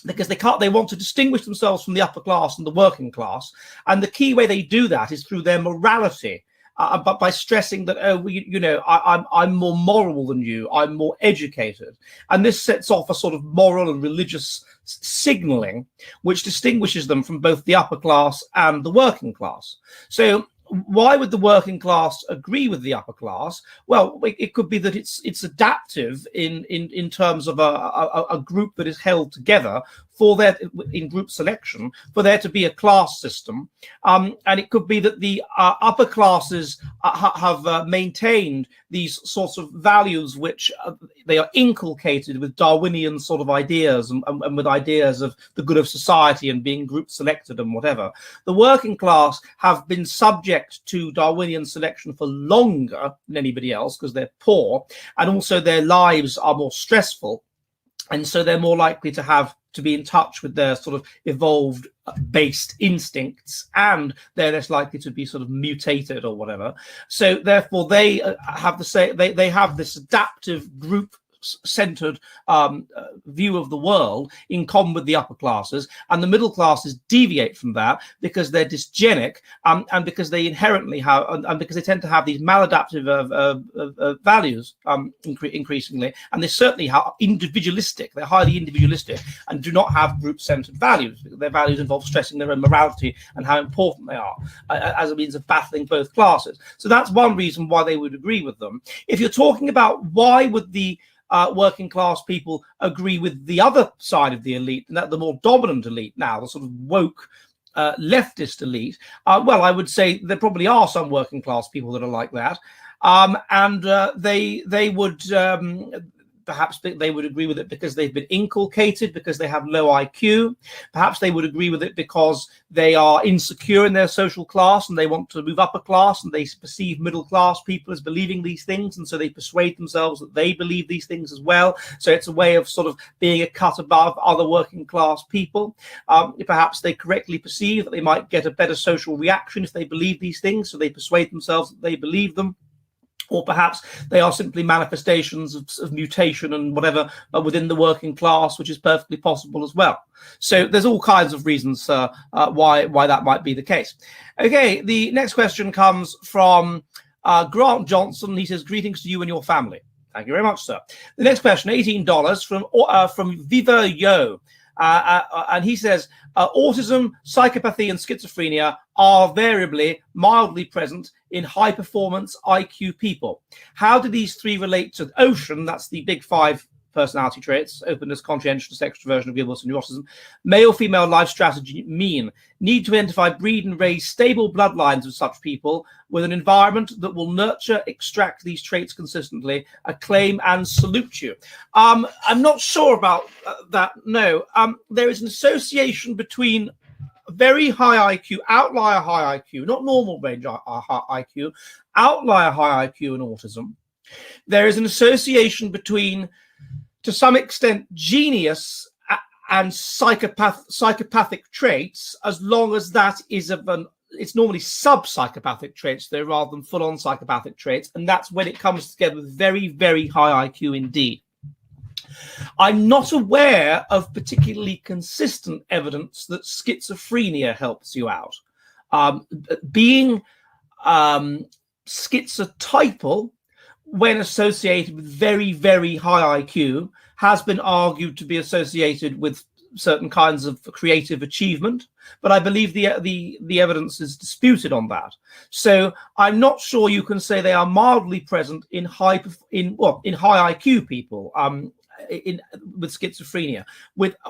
because they want to distinguish themselves from the upper class and the working class. And the key way they do that is through their morality. But by stressing that, I'm more moral than you, I'm more educated. And this sets off a sort of moral and religious signaling, which distinguishes them from both the upper class and the working class. So why would the working class agree with the upper class? Well, it could be that it's adaptive in terms of a group that is held together in group selection, for there to be a class system. And it could be that the upper classes have maintained these sorts of values which they are inculcated with Darwinian sort of ideas and with ideas of the good of society and being group selected and whatever. The working class have been subject to Darwinian selection for longer than anybody else because they're poor, and also their lives are more stressful. And so they're more likely to be in touch with their sort of evolved based instincts, and they're less likely to be sort of mutated or whatever. So therefore they have they have this adaptive group centered view of the world in common with the upper classes, and the middle classes deviate from that because they're dysgenic, and because they inherently have, and because they tend to have these maladaptive values increasingly, and they certainly are individualistic. They're highly individualistic and do not have group-centered values. Their values involve stressing their own morality and how important they are as a means of battling both classes. So that's one reason why they would agree with them. If you're talking about why would the working class people agree with the other side of the elite, and that the more dominant elite now, the sort of woke leftist elite, well, I would say there probably are some working class people that are like that, and they would perhaps they would agree with it because they've been inculcated, because they have low IQ. Perhaps they would agree with it because they are insecure in their social class and they want to move upper class, and they perceive middle class people as believing these things, and so they persuade themselves that they believe these things as well. So it's a way of sort of being a cut above other working class people. Perhaps they correctly perceive that they might get a better social reaction if they believe these things, so they persuade themselves that they believe them. or perhaps they are simply manifestations of mutation and whatever within the working class, which is perfectly possible as well. So there's all kinds of reasons why that might be the case. Okay, the next question comes from Grant Johnson. He says, greetings to you and your family. Thank you very much, sir. The next question, $18 from Viva Yo. And he says, autism, psychopathy, and schizophrenia are variably mildly present in high-performance IQ people. How do these three relate to Ocean? That's the big five personality traits: openness, conscientiousness, extroversion, agreeableness, and neuroticism. Male-female life strategy mean need to identify, breed, and raise stable bloodlines of such people with an environment that will nurture, extract these traits consistently, acclaim, and salute you. I'm not sure about that. No, there is an association between very high IQ, outlier high IQ, not normal range IQ, outlier high IQ and autism. There is an association between, to some extent, genius and psychopathic traits, as long as that is it's normally sub-psychopathic traits though, rather than full-on psychopathic traits, and that's when it comes together with very, very high IQ indeed. I'm not aware of particularly consistent evidence that schizophrenia helps you out. Being schizotypal, when associated with very, very high IQ, has been argued to be associated with certain kinds of creative achievement, but I believe the evidence is disputed on that. So I'm not sure you can say they are mildly present in high IQ people with schizophrenia,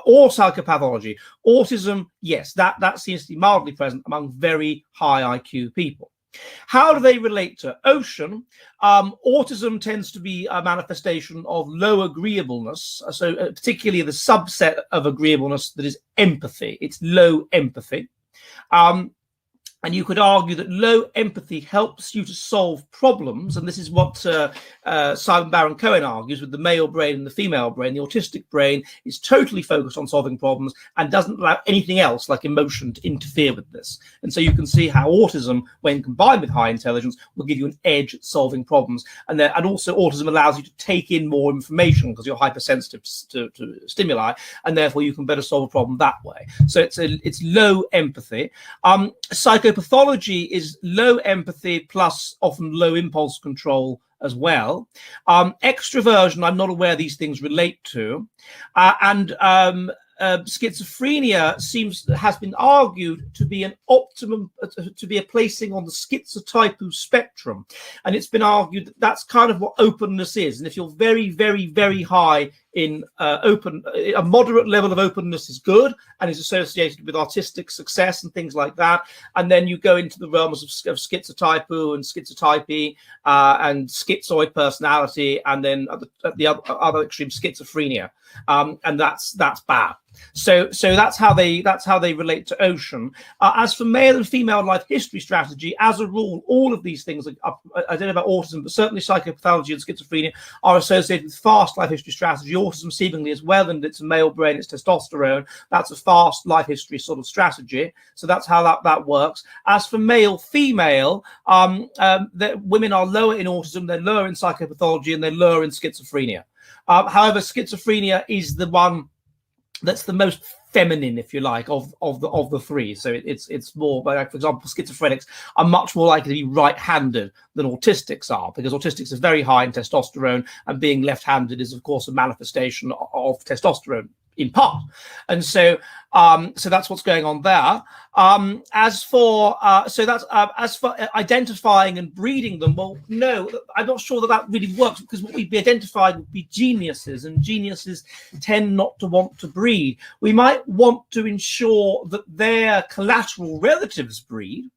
or psychopathology. Autism, yes, that seems to be mildly present among very high IQ people. How do they relate to Ocean? Autism tends to be a manifestation of low agreeableness, so particularly the subset of agreeableness that is empathy. It's low empathy. And you could argue that low empathy helps you to solve problems. And this is what Simon Baron-Cohen argues with the male brain and the female brain. The autistic brain is totally focused on solving problems and doesn't allow anything else like emotion to interfere with this. And so you can see how autism, when combined with high intelligence, will give you an edge at solving problems. And also autism allows you to take in more information because you're hypersensitive to stimuli, and therefore you can better solve a problem that way. So it's low empathy. Psychopathology is low empathy plus often low impulse control as well. Extroversion, I'm not aware these things relate to. Schizophrenia has been argued to be an optimum, to be a placing on the schizotypal spectrum. And it's been argued that that's kind of what openness is. And if you're very, very, very high in a moderate level of openness is good and is associated with artistic success and things like that. And then you go into the realms of schizotypal and schizotypy and schizoid personality, and then at the other extreme, schizophrenia. And that's bad. So that's how they relate to Ocean. As for male and female life history strategy, as a rule, all of these things, I don't know about autism, but certainly psychopathology and schizophrenia are associated with fast life history strategy. Autism seemingly as well, and it's a male brain, it's testosterone. That's a fast life history sort of strategy. So that's how that works. As for male, female, women are lower in autism, they're lower in psychopathology, and they're lower in schizophrenia. However, schizophrenia is the one that's the most feminine, if you like, of the three. So it's more, like, for example, schizophrenics are much more likely to be right-handed than autistics are, because autistics is very high in testosterone, and being left-handed is, of course, a manifestation of testosterone in part. And so that's what's going on there. As for identifying and breeding them, well, no, I'm not sure that really works, because what we'd be identifying would be geniuses, and geniuses tend not to want to breed. We might want to ensure that their collateral relatives breed.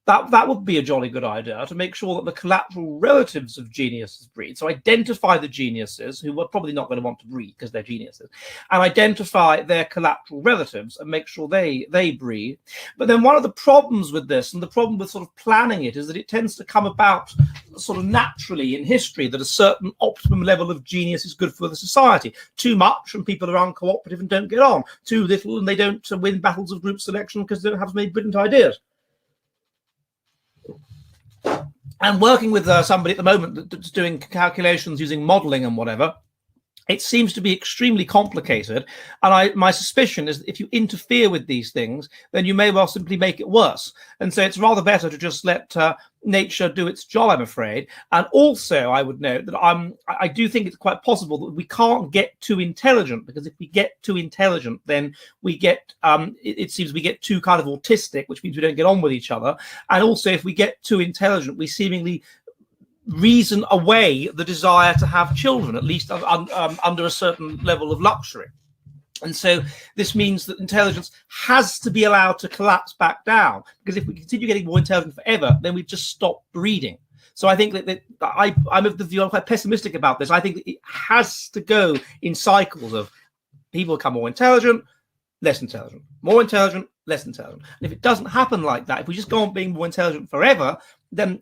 That would be a jolly good idea, to make sure that the collateral relatives of geniuses breed. So identify the geniuses, who are probably not going to want to breed because they're geniuses, and identify their collateral relatives and make sure they breed. But then one of the problems with this, and the problem with sort of planning it, is that it tends to come about sort of naturally in history, that a certain optimum level of genius is good for the society. Too much and people are uncooperative and don't get on. Too little and they don't win battles of group selection because they don't have as many brilliant ideas. And working with somebody at the moment that's doing calculations using modeling and whatever, it seems to be extremely complicated. And my suspicion is that if you interfere with these things, then you may well simply make it worse. And so it's rather better to just let nature do its job, I'm afraid. And also, I would note that I do think it's quite possible that we can't get too intelligent, because if we get too intelligent, then we get, it seems we get too kind of autistic, which means we don't get on with each other. And also, if we get too intelligent, we seemingly reason away the desire to have children, at least under a certain level of luxury. And so this means that intelligence has to be allowed to collapse back down, because if we continue getting more intelligent forever, then we just stop breeding. So I think that I'm of the view, I'm quite pessimistic about this. I think that it has to go in cycles of people become more intelligent, less intelligent, more intelligent, less intelligent. And if it doesn't happen like that, if we just go on being more intelligent forever, then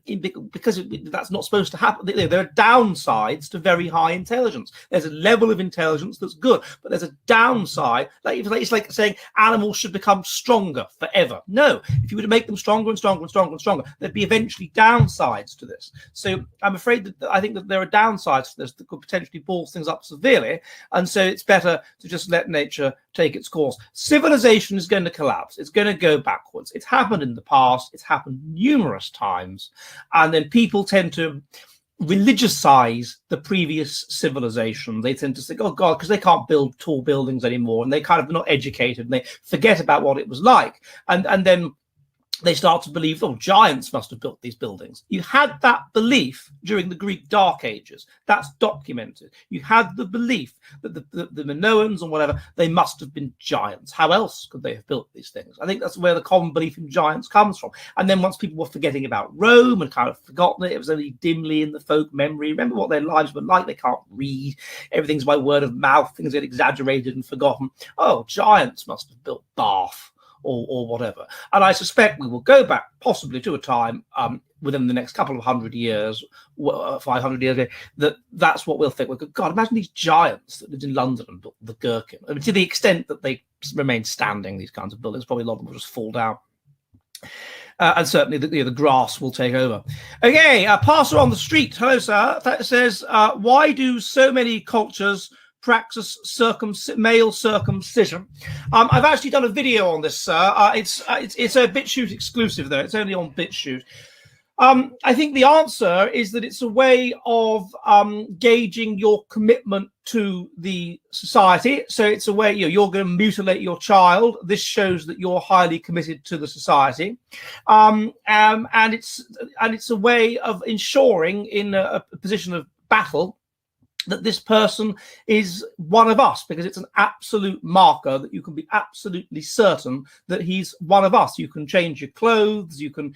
because that's not supposed to happen, there are downsides to very high intelligence. There's a level of intelligence that's good, but there's a downside. It's like saying animals should become stronger forever. No, if you were to make them stronger and stronger and stronger and stronger, there'd be eventually downsides to this. So I'm afraid that I think that there are downsides to this that could potentially ball things up severely. And so it's better to just let nature take its course. Civilization is going to collapse. It's going to go backwards. It's happened in the past. It's happened numerous times. And then people tend to religiousise the previous civilization. They tend to think, oh God, because they can't build tall buildings anymore, and they kind of not educated, and they forget about what it was like. And then they start to believe, oh, giants must have built these buildings. You had that belief during the Greek Dark Ages. That's documented. You had the belief that the Minoans or whatever, they must have been giants. How else could they have built these things? I think that's where the common belief in giants comes from. And then once people were forgetting about Rome and kind of forgotten it, it was only dimly in the folk memory. Remember what their lives were like. They can't read. Everything's by word of mouth. Things get exaggerated and forgotten. Oh, giants must have built Bath. Or whatever. And I suspect we will go back possibly to a time within the next couple of 100 years, 500 years ago, that's what we'll think. We'll go, God, imagine these giants that lived in London and built the Gherkin. I mean, to the extent that they remain standing, these kinds of buildings, probably a lot of them will just fall down. And certainly the grass will take over. Okay, passer on the street. Hello, sir. That says, why do so many cultures practice male circumcision? I've actually done a video on this, sir. It's a BitChute exclusive, though. It's only on BitChute. I think the answer is that it's a way of gauging your commitment to the society. So it's a way, you're going to mutilate your child. This shows that you're highly committed to the society, and it's a way of ensuring in a position of battle that this person is one of us, because it's an absolute marker that you can be absolutely certain that he's one of us. You can change your clothes, you can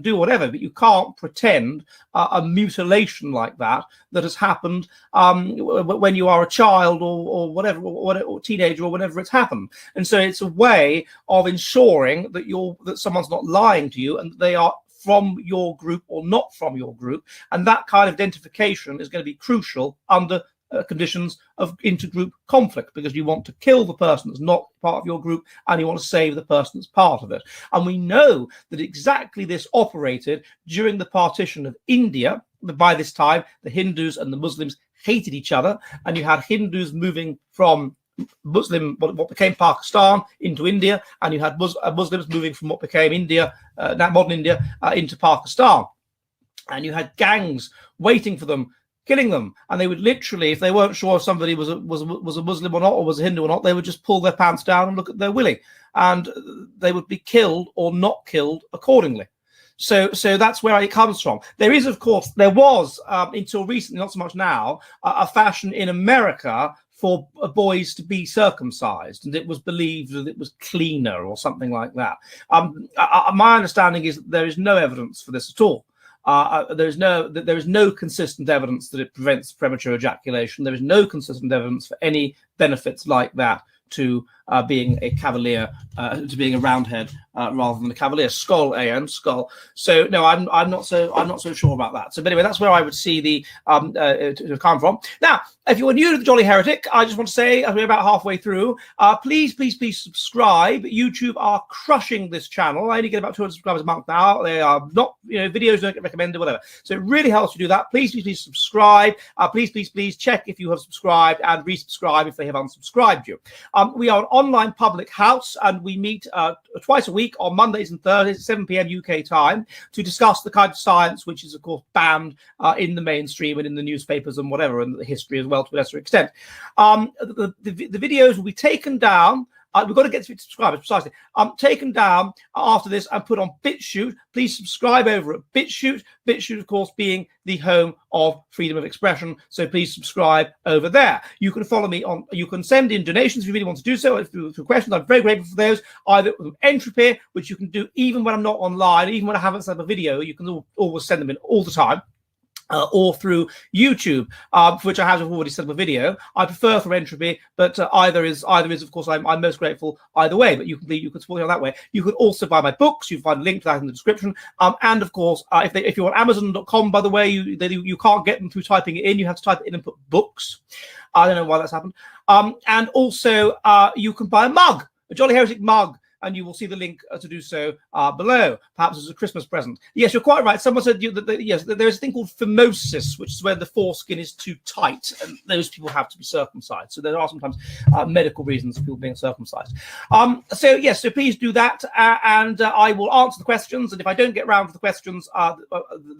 do whatever, but you can't pretend a mutilation like that has happened when you are a child or whatever, or teenager, or whenever it's happened. And so it's a way of ensuring that someone's not lying to you and that they are from your group or not from your group. And that kind of identification is going to be crucial under conditions of intergroup conflict, because you want to kill the person that's not part of your group and you want to save the person that's part of it. And we know that exactly this operated during the partition of India. By this time, the Hindus and the Muslims hated each other, and you had Hindus moving from Muslim, what became Pakistan, into India, and you had Muslims moving from what became India, now modern India, into Pakistan. And you had gangs waiting for them, killing them, and they would literally, if they weren't sure if somebody was a Muslim or not, or was a Hindu or not, they would just pull their pants down and look at their willy, and they would be killed or not killed accordingly. So that's where it comes from. There was until recently, not so much now, a fashion in America for boys to be circumcised, and it was believed that it was cleaner or something like that. My understanding is that there is no evidence for this at all. There is no consistent evidence that it prevents premature ejaculation. There is no consistent evidence for any benefits like that to being a cavalier, to being a roundhead rather than a cavalier. Skull, AN, skull. So no, I'm not so sure about that. So but anyway, that's where I would see the to come from. Now, if you are new to the Jolly Heretic, I just want to say, as we're about halfway through, please subscribe. YouTube are crushing this channel. I only get about 200 subscribers a month now. They are not, videos don't get recommended, whatever. So it really helps you do that. Please subscribe. Please check if you have subscribed and resubscribe if they have unsubscribed you. We are an online public house, and we meet twice a week on Mondays and Thursdays at 7 p.m. UK time to discuss the kind of science which is, of course, banned in the mainstream and in the newspapers and whatever, and the history as well to a lesser extent. The videos will be taken down. We've got to get to subscribers, precisely. Taken down after this and put on BitChute. Please subscribe over at BitChute. BitChute, of course, being the home of freedom of expression. So please subscribe over there. You can follow me on, you can send in donations if you really want to do so, through questions. I'm very grateful for those, either with Entropy, which you can do even when I'm not online, even when I haven't set up a video. You can always send them in all the time. Or through YouTube, for which I have already set up a video. I prefer through Entropy, but either is of course I'm most grateful either way. But you can support me on that way. You can also buy my books. You can find a link to that in the description. And of course, if you're on Amazon.com, by the way, you can't get them through typing it in. You have to type it in and put books. I don't know why that's happened. And also you can buy a mug, a Jolly Heretic mug. And you will see the link to do so below, perhaps as a Christmas present. Yes, you're quite right. Someone said yes, there's a thing called phimosis, which is where the foreskin is too tight, and those people have to be circumcised. So there are sometimes medical reasons for people being circumcised. So yes, so please do that, and I will answer the questions. And if I don't get round to the questions that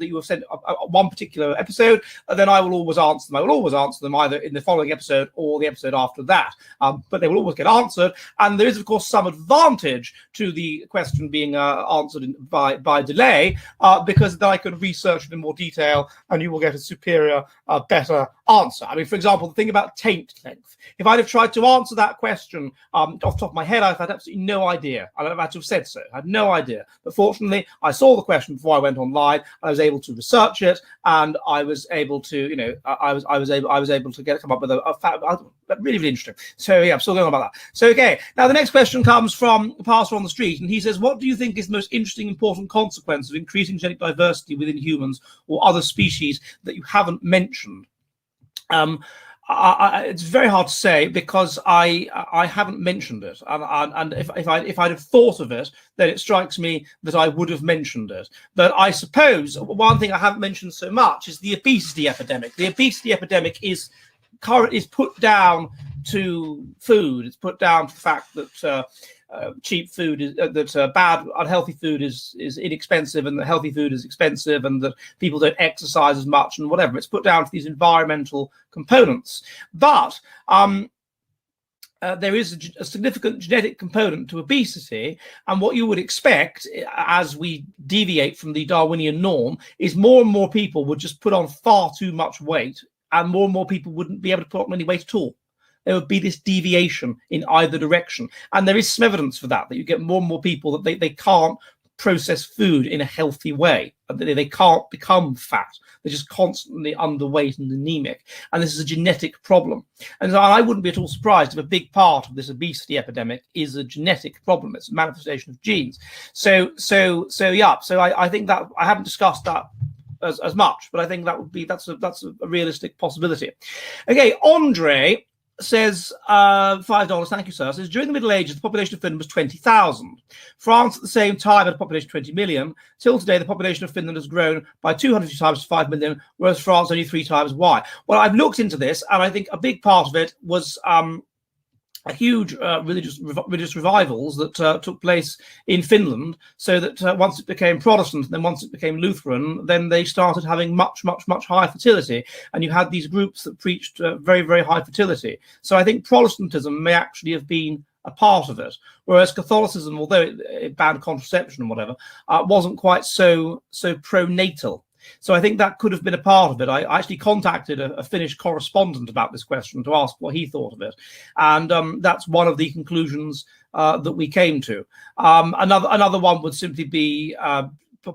you have sent one particular episode, then I will always answer them. I will always answer them either in the following episode or the episode after that. But they will always get answered, and there is, of course, some advantage to the question being answered by delay, because then I can research it in more detail and you will get a superior, better answer. I mean, for example, the thing about taint length. If I'd have tried to answer that question off the top of my head, I've had absolutely no idea. I'd have had to have said so. I had no idea. But fortunately, I saw the question before I went online. I was able to research it, and I was able to, I was able to come up with a fact. Really, really interesting. So yeah, I'm still going on about that. So okay, now the next question comes from a pastor on the street, and he says, "What do you think is the most interesting, important consequence of increasing genetic diversity within humans or other species that you haven't mentioned?" It's very hard to say, because I haven't mentioned it, and if I'd have thought of it, then it strikes me that I would have mentioned it. But I suppose one thing I haven't mentioned so much is the obesity epidemic. The obesity epidemic is put down to food. It's put down to the fact that cheap food is bad, unhealthy food is inexpensive, and that healthy food is expensive, and that people don't exercise as much, and whatever. It's put down to these environmental components. But there is a significant genetic component to obesity, and what you would expect as we deviate from the Darwinian norm is more and more people would just put on far too much weight, and more people wouldn't be able to put on any weight at all. There would be this deviation in either direction. And there is some evidence for that you get more and more people that they can't process food in a healthy way. They can't become fat. They're just constantly underweight and anemic. And this is a genetic problem. And so I wouldn't be at all surprised if a big part of this obesity epidemic is a genetic problem. It's a manifestation of genes. So yeah. So I think that I haven't discussed that as much, but I think that's a realistic possibility. Okay, Andre says $5. Thank you, sir. Says, during the Middle Ages, the population of Finland was 20,000. France at the same time had a population of 20 million. Till today, the population of Finland has grown by 250 times to 5 million, whereas France only 3 times. Why? Well, I've looked into this, and I think a big part of it was a huge religious revivals that took place in Finland, so that once it became Protestant, and then once it became Lutheran, then they started having much higher fertility, and you had these groups that preached very, very high fertility. So I think Protestantism may actually have been a part of it, whereas Catholicism, although it banned contraception and whatever, wasn't quite so pronatal. So I think that could have been a part of it. I actually contacted a Finnish correspondent about this question to ask what he thought of it, and that's one of the conclusions that we came to. Another one would simply be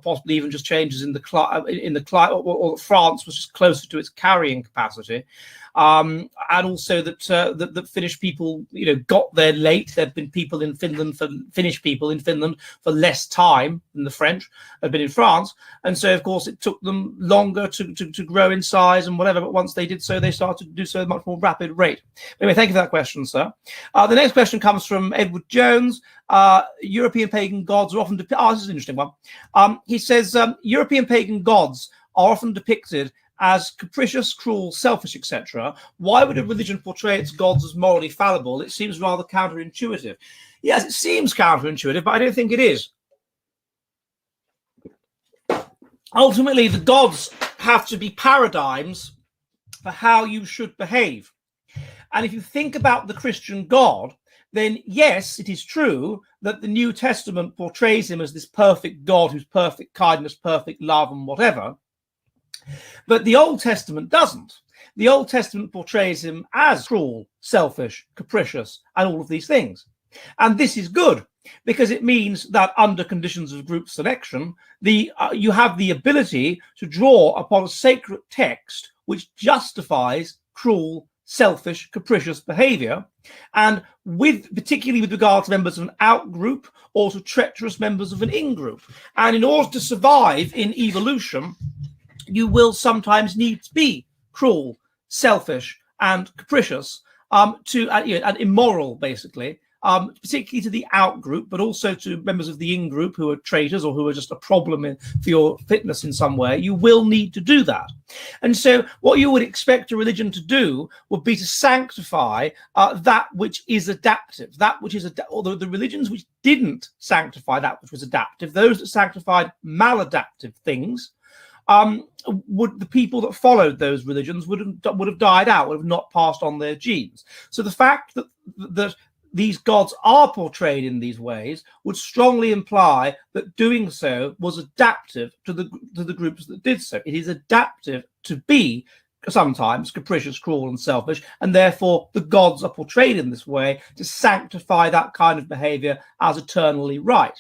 possibly even just changes in the climate, or France was just closer to its carrying capacity. and also that Finnish people, got there late. There'd been people in Finland Finnish people in Finland for less time than the French had been in France, and so of course it took them longer to grow in size and whatever. But once they did so, they started to do so at a much more rapid rate. Anyway, thank you for that question, sir. The next question comes from Edward Jones. European pagan gods are often this is an interesting one. He says European pagan gods are often depicted as capricious, cruel, selfish, etc. Why would a religion portray its gods as morally fallible? It seems rather counterintuitive. Yes, it seems counterintuitive, but I don't think it is. Ultimately, the gods have to be paradigms for how you should behave. And if you think about the Christian God, then yes, it is true that the New Testament portrays him as this perfect God who's perfect kindness, perfect love, and whatever. But the Old Testament doesn't. The Old Testament portrays him as cruel, selfish, capricious, and all of these things. And this is good because it means that under conditions of group selection, you have the ability to draw upon a sacred text which justifies cruel, selfish, capricious behavior, and particularly with regard to members of an out group or to treacherous members of an in group. And in order to survive in evolution, you will sometimes need to be cruel, selfish, and capricious, and immoral, basically, particularly to the out group, but also to members of the in group who are traitors or who are just a problem for your fitness in some way. You will need to do that. And so what you would expect a religion to do would be to sanctify that which is adaptive, although the religions which didn't sanctify that which was adaptive, those that sanctified maladaptive things, the people that followed those religions would have died out, would have not passed on their genes. So the fact that these gods are portrayed in these ways would strongly imply that doing so was adaptive to the groups that did so. It is adaptive to be sometimes capricious, cruel, and selfish, and therefore the gods are portrayed in this way to sanctify that kind of behavior as eternally right.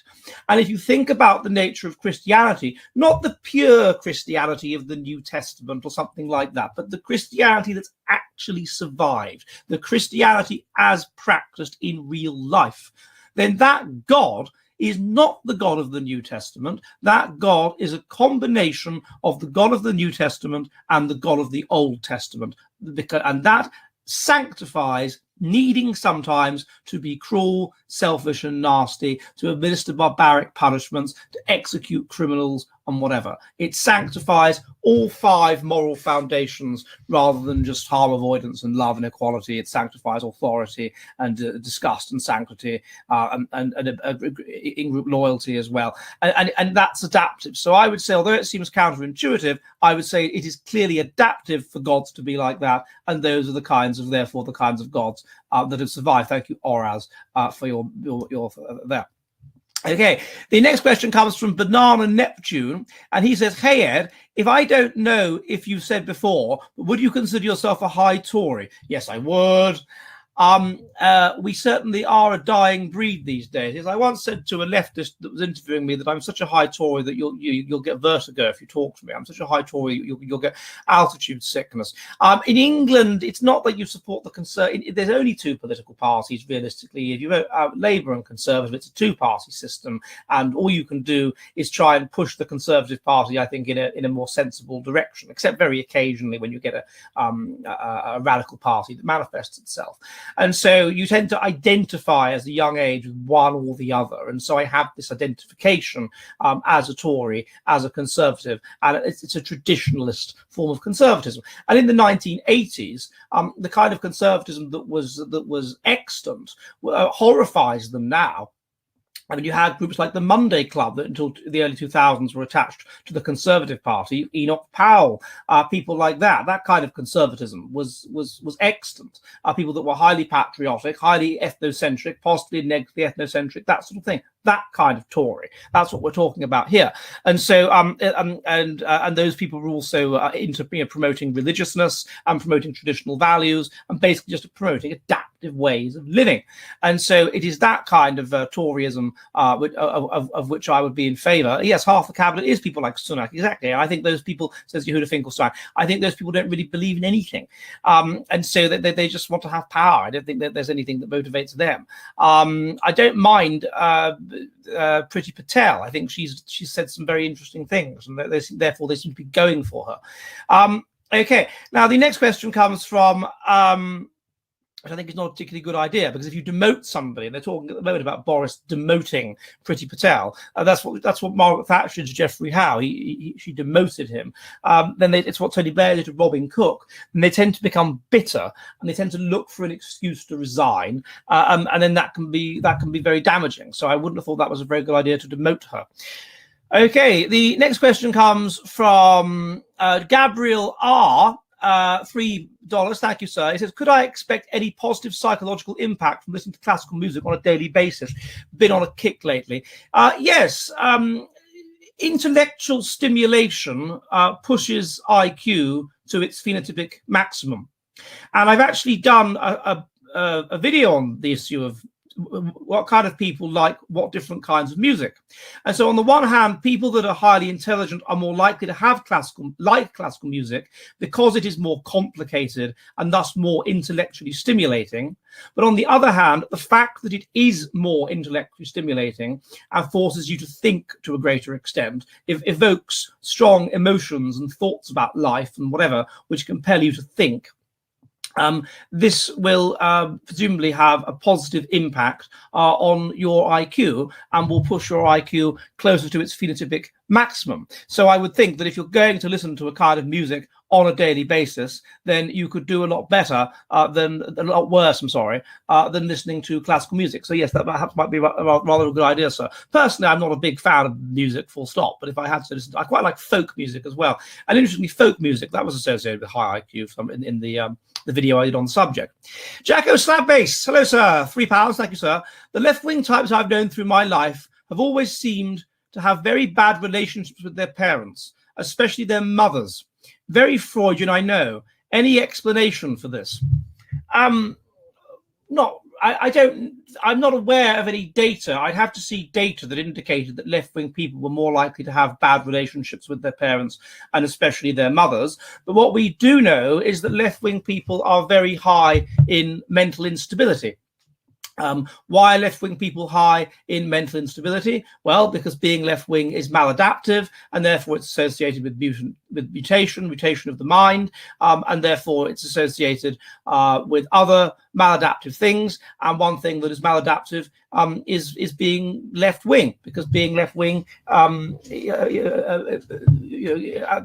And if you think about the nature of Christianity, not the pure Christianity of the New Testament or something like that, but the Christianity that's actually survived, the Christianity as practiced in real life, then that God is not the God of the New Testament. That God is a combination of the God of the New Testament and the God of the Old Testament. And that sanctifies needing sometimes to be cruel, selfish, and nasty, to administer barbaric punishments, to execute criminals, and whatever. It sanctifies all five moral foundations rather than just harm avoidance and love and equality. It sanctifies authority and disgust and sanctity and in-group loyalty as well. And that's adaptive. So I would say, although it seems counterintuitive, I would say it is clearly adaptive for gods to be like that. And those are the kinds of gods that have survived. Thank you, Oraz, for your there. Okay, the next question comes from Banana Neptune, and he says, "Hey Ed, if I don't know if you said before, would you consider yourself a high Tory?" Yes, I would. We certainly are a dying breed these days. I once said to a leftist that was interviewing me that I'm such a high Tory that you'll get vertigo if you talk to me. I'm such a high Tory you'll get altitude sickness. In England, it's not that you support the Conservative. There's only two political parties realistically. If you vote Labour and Conservative, it's a two-party system, and all you can do is try and push the Conservative Party, I think, in a more sensible direction. Except very occasionally when you get a radical party that manifests itself. And so you tend to identify as a young age with one or the other. And so I have this identification as a Tory, as a Conservative, and it's a traditionalist form of conservatism. And in the 1980s, the kind of conservatism that was extant horrifies them now. I mean, you had groups like the Monday Club that until the early 2000s were attached to the Conservative Party, Enoch Powell, people like that. That kind of conservatism was extant. People that were highly patriotic, highly ethnocentric, possibly negatively ethnocentric, that sort of thing. That kind of Tory. That's what we're talking about here. And so, and those people were also into promoting religiousness and promoting traditional values and basically just promoting adaptive ways of living. And so, it is that kind of Toryism of which I would be in favour. Yes, half the cabinet is people like Sunak, exactly. I think those people, says Yehuda Finkelstein, I think those people don't really believe in anything, and so they just want to have power. I don't think that there's anything that motivates them. I don't mind Priti Patel. I think she's said some very interesting things, and therefore they seem to be going for her. Okay, now the next question comes from which I think is not a particularly good idea, because if you demote somebody, and they're talking at the moment about Boris demoting Priti Patel, that's what Margaret Thatcher did to Geoffrey Howe. She demoted him. Then it's what Tony Blair did to Robin Cook, and they tend to become bitter, and they tend to look for an excuse to resign, and then that can be very damaging. So I wouldn't have thought that was a very good idea to demote her. Okay, the next question comes from Gabriel R. $3. Thank you, sir. He says, could I expect any positive psychological impact from listening to classical music on a daily basis? Been on a kick lately. Yes. Intellectual stimulation pushes IQ to its phenotypic maximum. And I've actually done a video on the issue of what kind of people like what different kinds of music. And so on the one hand, people that are highly intelligent are more likely to have classical music because it is more complicated and thus more intellectually stimulating. But on the other hand, the fact that it is more intellectually stimulating and forces you to think to a greater extent, evokes strong emotions and thoughts about life and whatever, which compel you to think. This will presumably have a positive impact on your IQ and will push your IQ closer to its phenotypic maximum. So I would think that if you're going to listen to a kind of music on a daily basis, then you could do a lot better than listening to classical music. So yes, that perhaps might be a rather a good idea, sir. Personally, I'm not a big fan of music, full stop. But if I had to listen, I quite like folk music as well. And interestingly, folk music that was associated with high IQ in the video I did on the subject. Jacko Slab Bass, hello, sir. £3, thank you, sir. The left-wing types I've known through my life have always seemed to have very bad relationships with their parents, especially their mothers. Very Freudian, I know. Any explanation for this? I'm not aware of any data. I'd have to see data that indicated that left-wing people were more likely to have bad relationships with their parents and especially their mothers. But what we do know is that left-wing people are very high in mental instability. Why are left-wing people high in mental instability? Well, because being left-wing is maladaptive, and therefore it's associated with mutation of the mind, and therefore it's associated with other maladaptive things. And one thing that is maladaptive is being left-wing, because being left-wing at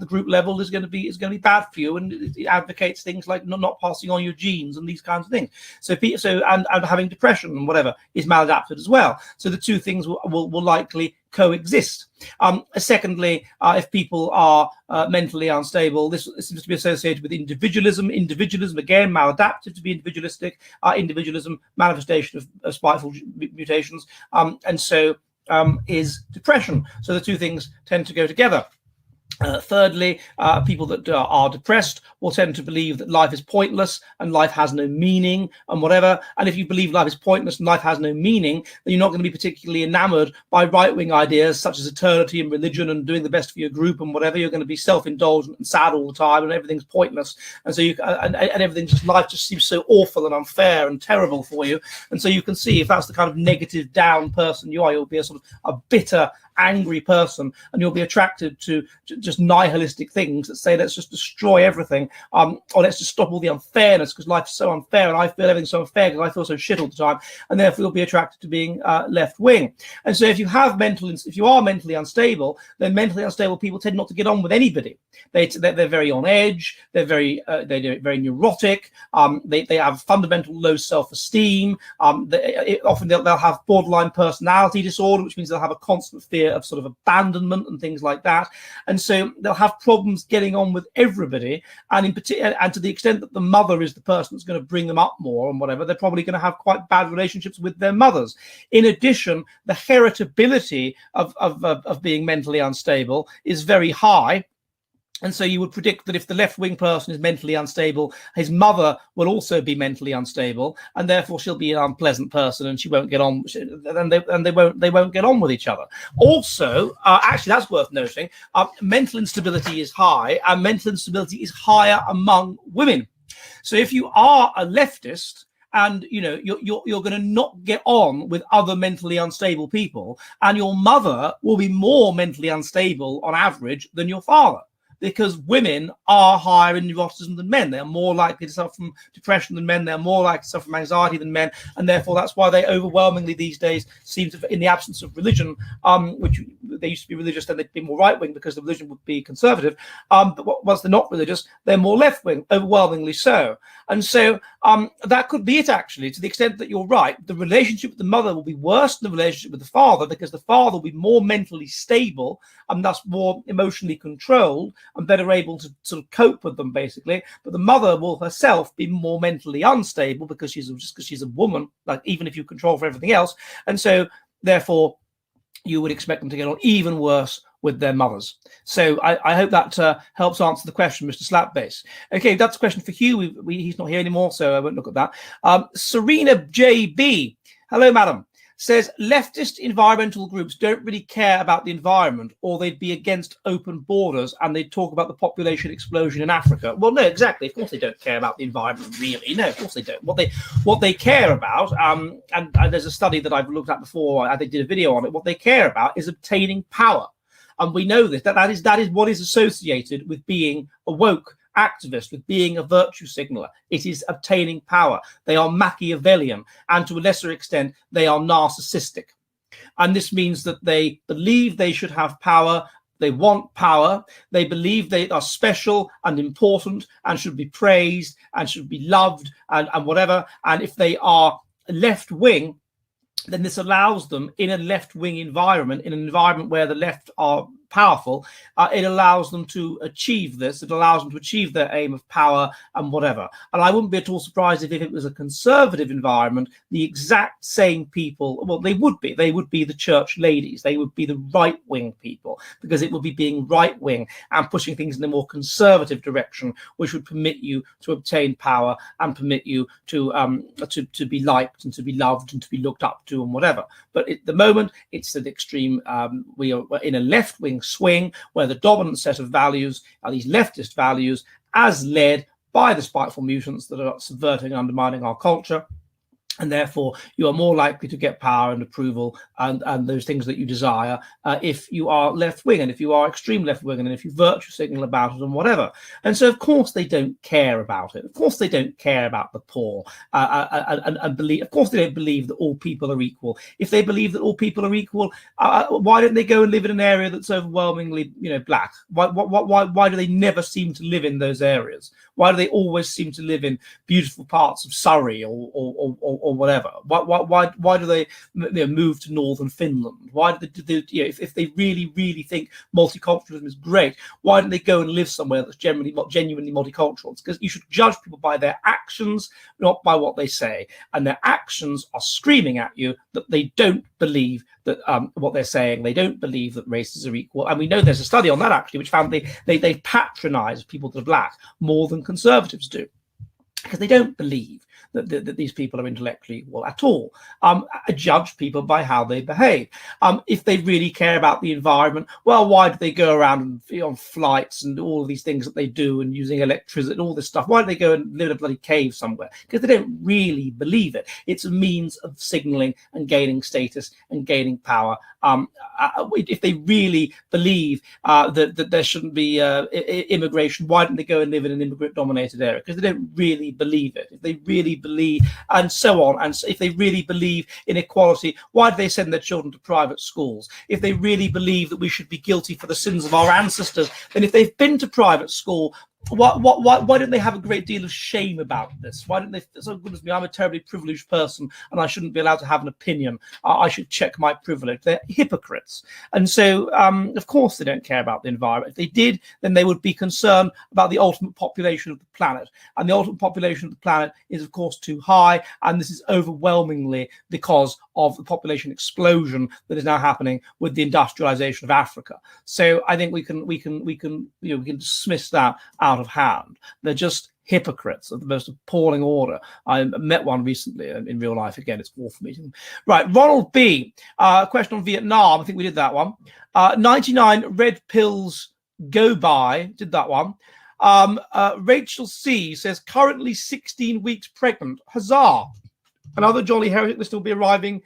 the group level is going to be bad for you, and it advocates things like not passing on your genes and these kinds of things. So and having depression and whatever is maladaptive as well. So the two things will likely coexist. Secondly, if people are mentally unstable, this seems to be associated with individualism. Individualism, again, maladaptive to be individualistic. Individualism, manifestation of spiteful mutations, and so is depression. So the two things tend to go together. Thirdly, people that are depressed will tend to believe that life is pointless and life has no meaning and whatever. And if you believe life is pointless and life has no meaning, then you're not going to be particularly enamored by right-wing ideas such as eternity and religion and doing the best for your group and whatever. You're going to be self-indulgent and sad all the time, and everything's pointless. And so life just seems so awful and unfair and terrible for you. And so you can see, if that's the kind of negative down person you are, you'll be a sort of a bitter, angry person, and you'll be attracted to just nihilistic things that say let's just destroy everything, or let's just stop all the unfairness because life is so unfair and I feel everything's so unfair because I feel so shit all the time, and therefore you'll be attracted to being left wing. And so if you are mentally unstable, then mentally unstable people tend not to get on with anybody. They're very on edge. They're very neurotic. They have fundamental low self-esteem. Often they'll have borderline personality disorder, which means they'll have a constant fear idea of sort of abandonment and things like that. And so they'll have problems getting on with everybody. And in particular, and to the extent that the mother is the person that's going to bring them up more and whatever, they're probably going to have quite bad relationships with their mothers. In addition, the heritability of being mentally unstable is very high. And so you would predict that if the left-wing person is mentally unstable, his mother will also be mentally unstable, and therefore she'll be an unpleasant person, and she won't get on, and they won't get on with each other. Also, actually, that's worth noting. Mental instability is high, and mental instability is higher among women. So if you are a leftist, and you're going to not get on with other mentally unstable people, and your mother will be more mentally unstable on average than your father, because women are higher in neuroticism than men. They are more likely to suffer from depression than men. They're more likely to suffer from anxiety than men. And therefore, that's why they overwhelmingly these days seem to, in the absence of religion, which they used to be religious, then they'd be more right-wing because the religion would be conservative. But once they're not religious, they're more left-wing, overwhelmingly so. And so that could be it, actually, to the extent that you're right. The relationship with the mother will be worse than the relationship with the father, because the father will be more mentally stable and thus more emotionally controlled and better able to sort of cope with them, basically. But the mother will herself be more mentally unstable because she's a woman, like, even if you control for everything else. And so therefore you would expect them to get on even worse with their mothers. So I hope that helps answer the question, Mr. Slapbase. Okay, that's a question for Hugh. He's not here anymore, so I won't look at that. Serena JB, hello, madam, says leftist environmental groups don't really care about the environment, or they'd be against open borders and they'd talk about the population explosion in Africa. Well, no, exactly. Of course they don't care about the environment, really. No, of course they don't. What they care about, and there's a study that I've looked at before, I did a video on it, what they care about is obtaining power. And we know this, that is what is associated with being a woke activist, with being a virtue signaler. It is obtaining power. They are Machiavellian, and to a lesser extent, they are narcissistic. And this means that they believe they should have power. They want power. They believe they are special and important and should be praised and should be loved and whatever. And if they are left-wing, then this allows them, in a left-wing environment, in an environment where the left are powerful, it allows them to achieve this. It allows them to achieve their aim of power and whatever. And I wouldn't be at all surprised if it was a conservative environment, the exact same people, well, they would be the church ladies. They would be the right-wing people, because it would be being right-wing and pushing things in a more conservative direction, which would permit you to obtain power and permit you to be liked and to be loved and to be looked up to and whatever. But at the moment, it's an extreme, we're in a left-wing swing where the dominant set of values are these leftist values, as led by the spiteful mutants that are subverting and undermining our culture. And therefore, you are more likely to get power and approval and those things that you desire if you are left-wing, and if you are extreme left-wing, and if you virtue signal about it and whatever. And so, of course, they don't care about it. Of course, they don't care about the poor and believe. Of course, they don't believe that all people are equal. If they believe that all people are equal, why don't they go and live in an area that's overwhelmingly, black? Why do they never seem to live in those areas? Why do they always seem to live in beautiful parts of Surrey or whatever? Why do they move to northern Finland? Why do they if they really think multiculturalism is great, why don't they go and live somewhere that's genuinely multicultural? It's because you should judge people by their actions, not by what they say. And their actions are screaming at you that they don't believe that what they're saying. They don't believe that races are equal. And we know there's a study on that, actually, which found they patronize people that are black more than conservatives do, because they don't believe that these people are intellectually equal at all. Judge people by how they behave. If they really care about the environment, well, why do they go around on flights and all of these things that they do and using electricity and all this stuff? Why do they go and live in a bloody cave somewhere? Because they don't really believe it. It's a means of signaling and gaining status and gaining power. If they really believe that there shouldn't be immigration, why don't they go and live in an immigrant-dominated area? Because they don't really believe it. If they really believe, and so on, and if they really believe in equality, why do they send their children to private schools? If they really believe that we should be guilty for the sins of our ancestors, then if they've been to private school, why don't they have a great deal of shame about this? Why don't they? So goodness me, I'm a terribly privileged person, and I shouldn't be allowed to have an opinion. I should check my privilege. They're hypocrites, and so of course they don't care about the environment. If they did, then they would be concerned about the ultimate population of the planet, and the ultimate population of the planet is of course too high, and this is overwhelmingly because of the population explosion that is now happening with the industrialization of Africa. So I think we can dismiss that out of hand. They're just hypocrites of the most appalling order. I met one recently in real life. Again, it's awful meeting them. Right, Ronald B. Question on Vietnam. I think we did that one. 99 red pills go by. Did that one. Rachel C. says currently 16 weeks pregnant. Huzzah! Another jolly heretic will still be arriving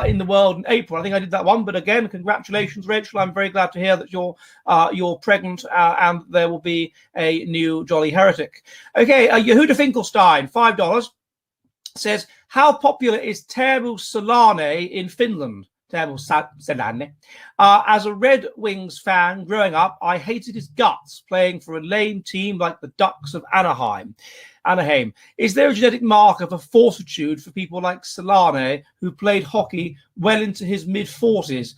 in the world in April. I think I did that one, but again, congratulations, Rachel. I'm very glad to hear that you're pregnant, and there will be a new jolly heretic. Okay, Yehuda Finkelstein, $5, says, how popular is Teemu Selänne in Finland? Teemu Selänne. As a Red Wings fan growing up, I hated his guts playing for a lame team like the Ducks of Anaheim. Is there a genetic marker for fortitude for people like Selänne, who played hockey well into his mid-40s?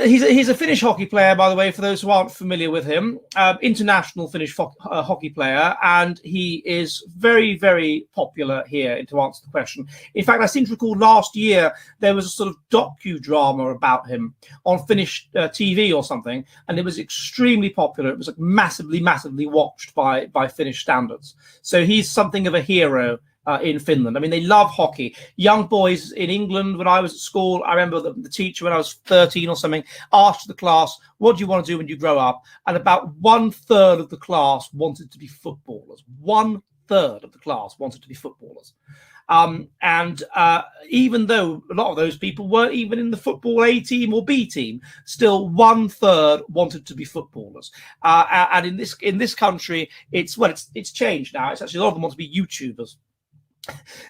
He's a Finnish hockey player, by the way, for those who aren't familiar with him. International Finnish hockey player, and he is very, very popular here, to answer the question. In fact, I seem to recall last year there was a sort of docudrama about him on Finnish TV or something, and it was extremely popular. It was like massively, massively watched by Finnish standards. So he's something of a hero in Finland. I mean, they love hockey. Young boys in England, when I was at school, I remember the teacher when I was 13 or something asked the class, what do you want to do when you grow up? And about 1/3 of the class wanted to be footballers. 1/3 of the class wanted to be footballers. Even though a lot of those people weren't even in the football A team or B team, still 1/3 wanted to be footballers. And in this country, it's changed now. It's actually a lot of them want to be YouTubers.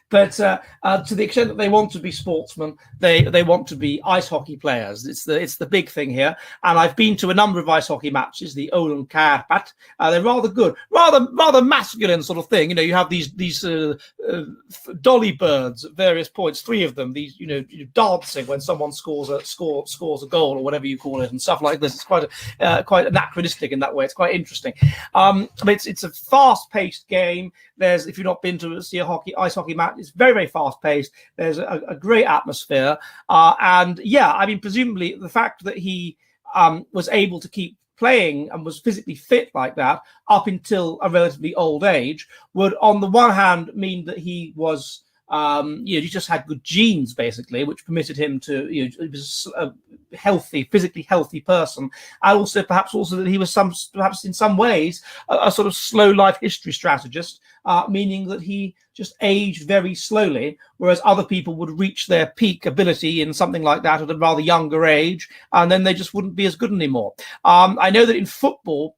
But to the extent that they want to be sportsmen, they want to be ice hockey players. It's the big thing here. And I've been to a number of ice hockey matches, the Oulun Kärpät. They're rather good, rather masculine sort of thing. You know, you have these dolly birds at various points, 3 of them. These dancing when someone scores a goal or whatever you call it, and stuff like this. It's quite anachronistic in that way. It's quite interesting. But it's a fast-paced game. If you've not been to see ice hockey match, it's very, very fast paced. There's a great atmosphere, and I mean, presumably the fact that he was able to keep playing and was physically fit like that up until a relatively old age would, on the one hand, mean that he was he just had good genes, basically, which permitted him to, he was a physically healthy person, and also perhaps that he was perhaps in some ways a sort of slow life history strategist, meaning that he just aged very slowly, whereas other people would reach their peak ability in something like that at a rather younger age, and then they just wouldn't be as good anymore. I know that in football,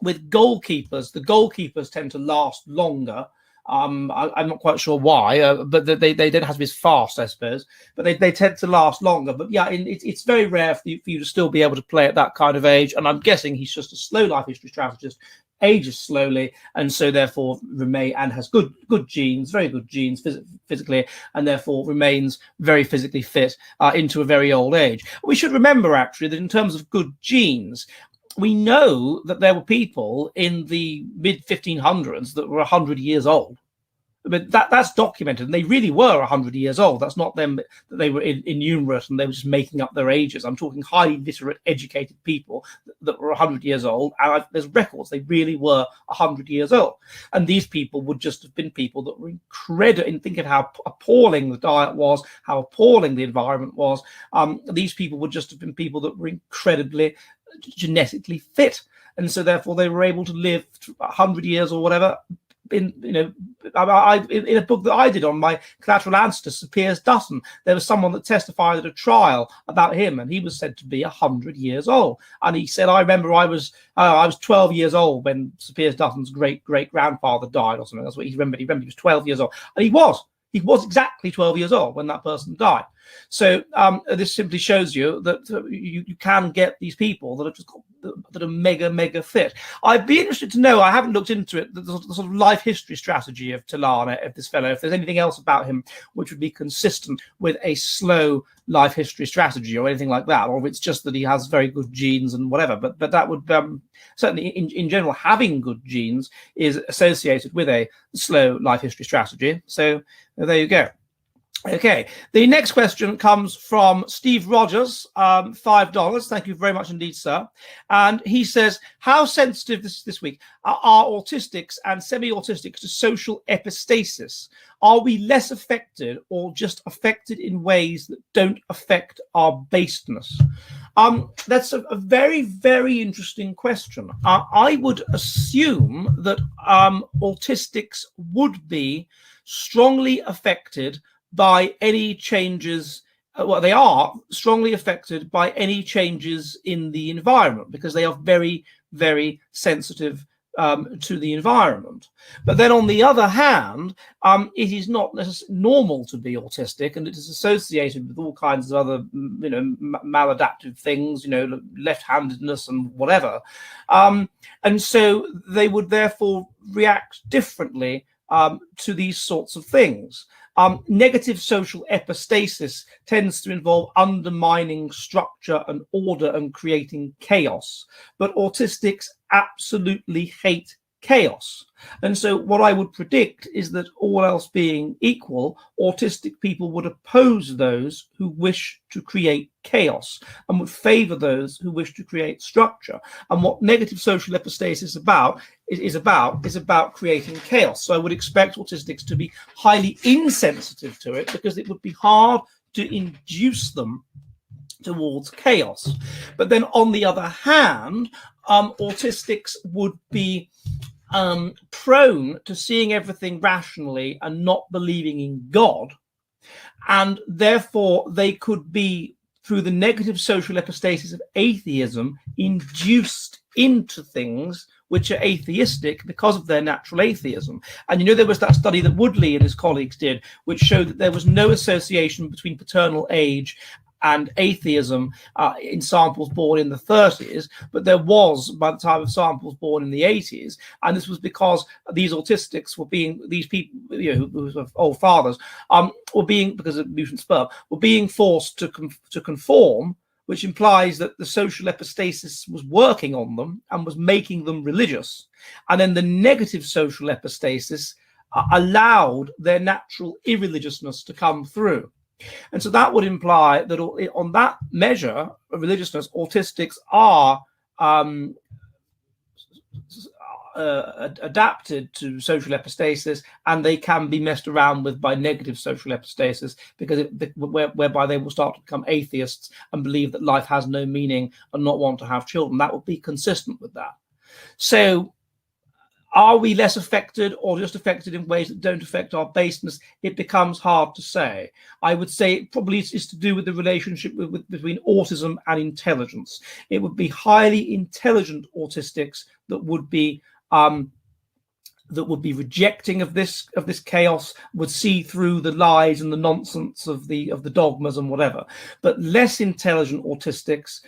with goalkeepers, the goalkeepers tend to last longer. I'm not quite sure why, but they don't have to be as fast, I suppose. But they tend to last longer. But it's very rare for you to still be able to play at that kind of age. And I'm guessing he's just a slow life history strategist, ages slowly, and so therefore has good genes, very good genes physically, and therefore remains very physically fit into a very old age. We should remember, actually, that in terms of good genes, we know that there were people in the mid-1500s that were 100 years old. But that's documented, and they really were 100 years old. That's not them that they were innumerate and they were just making up their ages. I'm talking highly literate, educated people that were 100 years old, and there's records they really were 100 years old. And these people would just have been people that were incredible. And think of how appalling the diet was, how appalling the environment was. These people would just have been people that were incredibly genetically fit, and so therefore they were able to live 100 years or whatever. In a book that I did on my collateral ancestor, Sir Piers Dutton, there was someone that testified at a trial about him, and he was said to be 100 years old. And he said, I remember I was 12 years old when Sir Piers Dutton's great grandfather died, or something. That's what he remembered. He remembered he was 12 years old, and he was exactly 12 years old when that person died. So this simply shows you that you can get these people that are just that are mega fit. I'd be interested to know, I haven't looked into it, the sort of life history strategy of Tilana, of this fellow, if there's anything else about him which would be consistent with a slow life history strategy or anything like that, or if it's just that he has very good genes and whatever. But that would certainly, in general, having good genes is associated with a slow life history strategy. So there you go. Okay, the next question comes from Steve Rogers, $5. Thank you very much indeed, sir. And he says, how sensitive this week are autistics and semi-autistics to social epistasis? Are we less affected or just affected in ways that don't affect our baseness? That's a very, very interesting question. I would assume that autistics would be strongly affected by any changes. Well, they are strongly affected by any changes in the environment because they are very, very sensitive to the environment. But then on the other hand, it is not necessarily normal to be autistic, and it is associated with all kinds of other, maladaptive things, left-handedness and whatever. And so they would therefore react differently to these sorts of things. Negative social epistasis tends to involve undermining structure and order and creating chaos. But autistics absolutely hate chaos. And so what I would predict is that, all else being equal, autistic people would oppose those who wish to create chaos and would favor those who wish to create structure. And what negative social epistasis is about creating chaos. So I would expect autistics to be highly insensitive to it because it would be hard to induce them towards chaos. But then on the other hand, autistics would be prone to seeing everything rationally and not believing in God, and therefore they could be, through the negative social epistasis of atheism, induced into things which are atheistic because of their natural atheism. And there was that study that Woodley and his colleagues did, which showed that there was no association between paternal age and atheism in samples born in the 30s, but there was by the time of samples born in the 80s, and this was because these autistics were being, these people, who were old fathers, were being, because of mutant sperm, were being forced to conform, which implies that the social epistasis was working on them and was making them religious, and then the negative social epistasis allowed their natural irreligiousness to come through. And so that would imply that on that measure of religiousness, autistics are adapted to social epistasis, and they can be messed around with by negative social epistasis, because whereby they will start to become atheists and believe that life has no meaning and not want to have children. That would be consistent with that. So are we less affected or just affected in ways that don't affect our baseness? It becomes hard to say. I would say it probably is to do with the relationship between autism and intelligence. It would be highly intelligent autistics that would be rejecting of this chaos, would see through the lies and the nonsense of the dogmas and whatever. But less intelligent autistics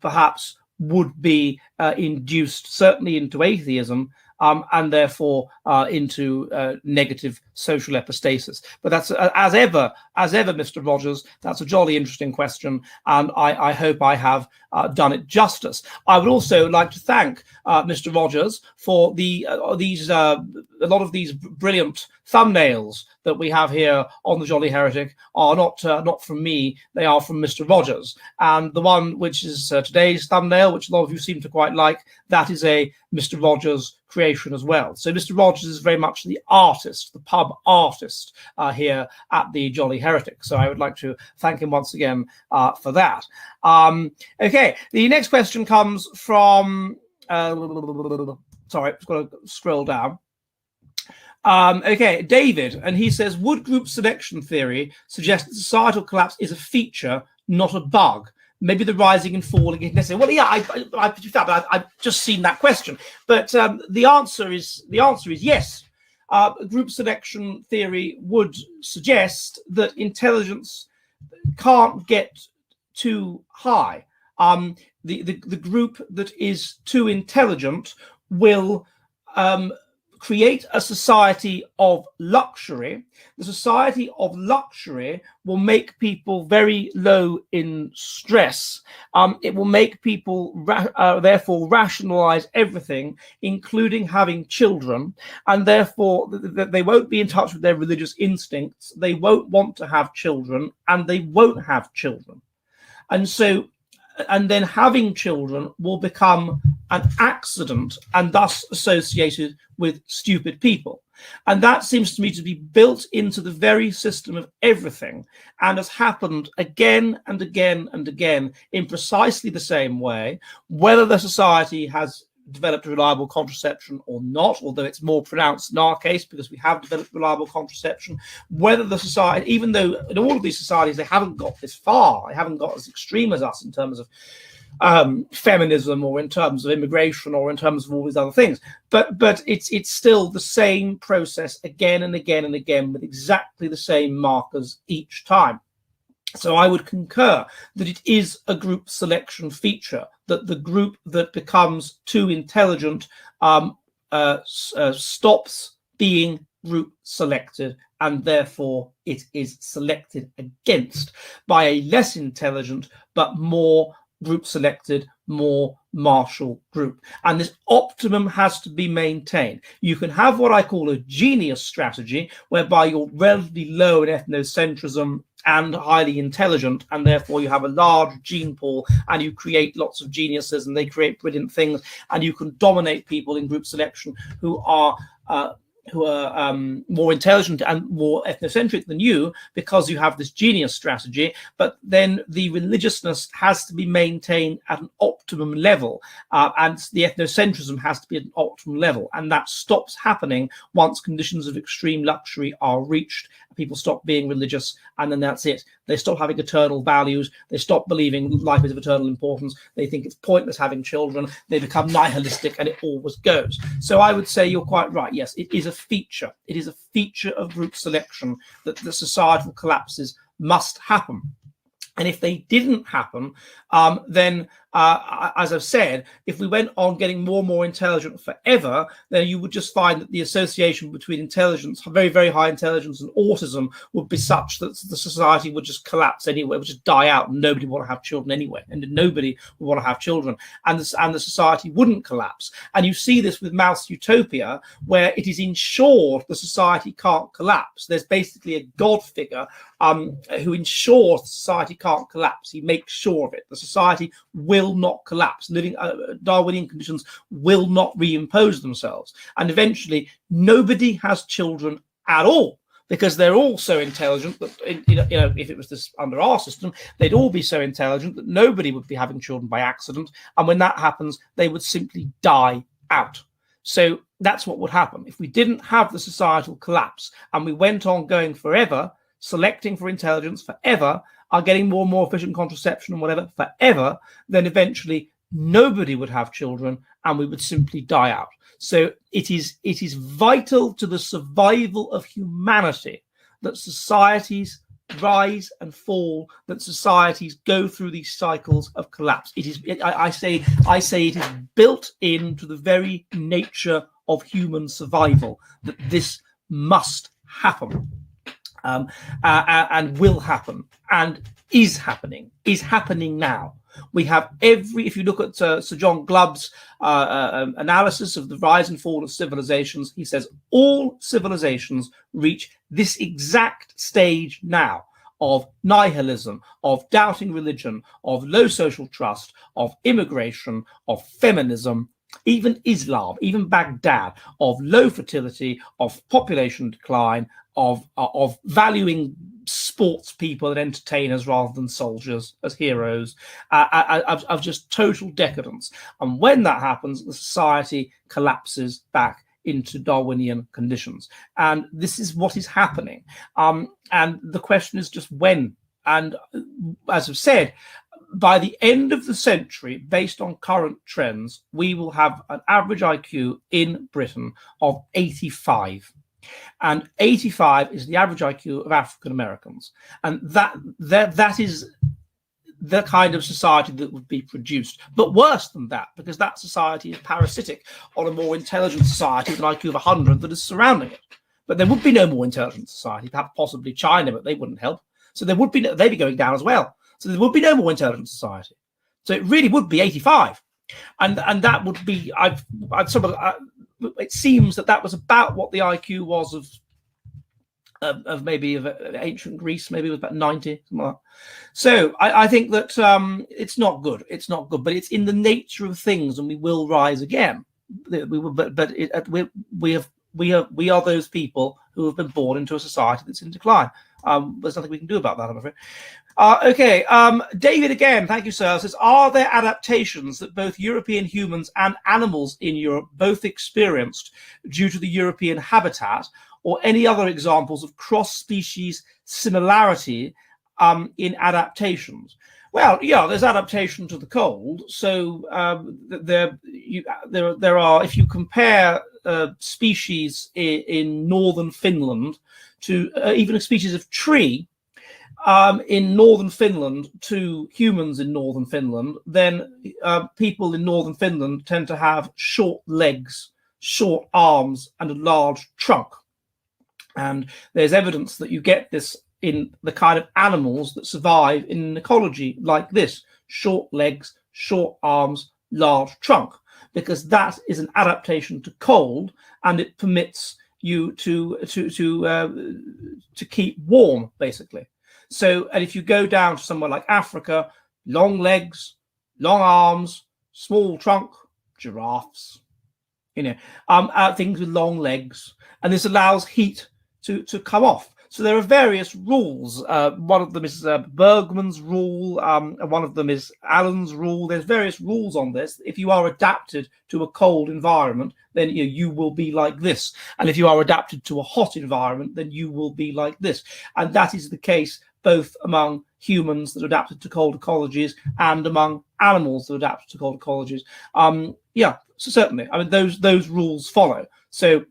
perhaps would be induced certainly into atheism, and therefore into negative social epistasis. But that's, as ever, Mr. Rogers, that's a jolly interesting question, and I hope I have done it justice. I would also like to thank Mr. Rogers for a lot of these brilliant thumbnails that we have here on the Jolly Heretic are not from me, they are from Mr. Rogers. And the one which is today's thumbnail, which a lot of you seem to quite like, that is a Mr. Rogers creation as well. So Mr. Rogers is very much the artist, the pub artist here at the Jolly Heretic. So I would like to thank him once again for that. Okay, the next question comes from, sorry, I've got to scroll down. Okay, David, and he says, would group selection theory suggest that societal collapse is a feature, not a bug? Maybe the rising and falling is necessary. Well, yeah, I've just seen that question, but the answer is yes. Group selection theory would suggest that intelligence can't get too high. The group that is too intelligent will create a society of luxury. The society of luxury will make people very low in stress. It will make people therefore rationalize everything, including having children, and therefore they won't be in touch with their religious instincts. They won't want to have children, and they won't have children. And then having children will become an accident and thus associated with stupid people. And that seems to me to be built into the very system of everything, and has happened again and again and again in precisely the same way, whether the society has developed reliable contraception or not, although it's more pronounced in our case because we have developed reliable contraception, whether the society, even though in all of these societies they haven't got this far, they haven't got as extreme as us in terms of feminism or in terms of immigration or in terms of all these other things, but it's still the same process again and again and again with exactly the same markers each time. So I would concur that it is a group selection feature, that the group that becomes too intelligent stops being group selected, and therefore it is selected against by a less intelligent but more group selected, more martial group. And this optimum has to be maintained. You can have what I call a genius strategy, whereby you're relatively low in ethnocentrism and highly intelligent, and therefore you have a large gene pool and you create lots of geniuses and they create brilliant things, and you can dominate people in group selection who are more intelligent and more ethnocentric than you, because you have this genius strategy. But then the religiousness has to be maintained at an optimum level, and the ethnocentrism has to be at an optimum level, and that stops happening once conditions of extreme luxury are reached. People stop being religious, and then that's it. They stop having eternal values. They stop believing life is of eternal importance. They think it's pointless having children. They become nihilistic, and it always goes. So I would say you're quite right. Yes, it is a feature. It is a feature of group selection that the societal collapses must happen. And if they didn't happen, then, as I've said, if we went on getting more and more intelligent forever, then you would just find that the association between intelligence, very, very high intelligence, and autism would be such that the society would just collapse anyway, would just die out, and nobody would want to have children anyway, and nobody would want to have children, and the society wouldn't collapse. And you see this with Mouse Utopia, where it is ensured the society can't collapse. There's basically a God figure who ensures the society can't collapse. He makes sure of it. The society will not collapse. Living Darwinian conditions will not reimpose themselves. And eventually, nobody has children at all, because they're all so intelligent that, if it was this under our system, they'd all be so intelligent that nobody would be having children by accident. And when that happens, they would simply die out. So that's what would happen. If we didn't have the societal collapse and we went on going forever, selecting for intelligence forever, are getting more and more efficient contraception and whatever forever, then eventually nobody would have children and we would simply die out. So it is vital to the survival of humanity that societies rise and fall, that societies go through these cycles of collapse. I say it is built into the very nature of human survival that this must happen. And will happen, and is happening now. We have if you look at Sir John Glubb's analysis of the rise and fall of civilizations, he says all civilizations reach this exact stage now of nihilism, of doubting religion, of low social trust, of immigration, of feminism, even Islam, even Baghdad, of low fertility, of population decline, of valuing sports people and entertainers rather than soldiers as heroes, of just total decadence. And when that happens, the society collapses back into Darwinian conditions. And this is what is happening. And the question is just when. And as I've said, by the end of the century, based on current trends, we will have an average IQ in Britain of 85. and 85 is the average IQ of African Americans, and that is the kind of society that would be produced. But worse than that, because that society is parasitic on a more intelligent society with an IQ of 100 that is surrounding it. But there would be no more intelligent society, perhaps possibly China, but they wouldn't help. So they'd be going down as well. So there would be no more intelligent society. So it really would be 85, and that would be it seems that was about what the IQ was of ancient Greece. Maybe it was about 90, something like that. So I think that it's not good. It's not good, but it's in the nature of things, and we will rise again. We are those people who have been born into a society that's in decline. There's nothing we can do about that, I'm afraid. Okay, David again, thank you, sir, says, are there adaptations that both European humans and animals in Europe both experienced due to the European habitat, or any other examples of cross-species similarity in adaptations? Well, yeah, there's adaptation to the cold. So there are, if you compare species in northern Finland to even a species of tree in northern Finland to humans in northern Finland, then people in northern Finland tend to have short legs, short arms, and a large trunk. And there's evidence that you get this in the kind of animals that survive in an ecology like this: short legs, short arms, large trunk, because that is an adaptation to cold, and it permits you to keep warm, basically. So, and if you go down to somewhere like Africa, long legs, long arms, small trunk, giraffes, things with long legs, and this allows heat to come off. So there are various rules. One of them is Bergman's rule, and one of them is Allen's rule. There's various rules on this. If you are adapted to a cold environment, then you will be like this. And if you are adapted to a hot environment, then you will be like this. And that is the case both among humans that are adapted to cold ecologies and among animals that are adapted to cold ecologies. So certainly, I mean, those rules follow. So,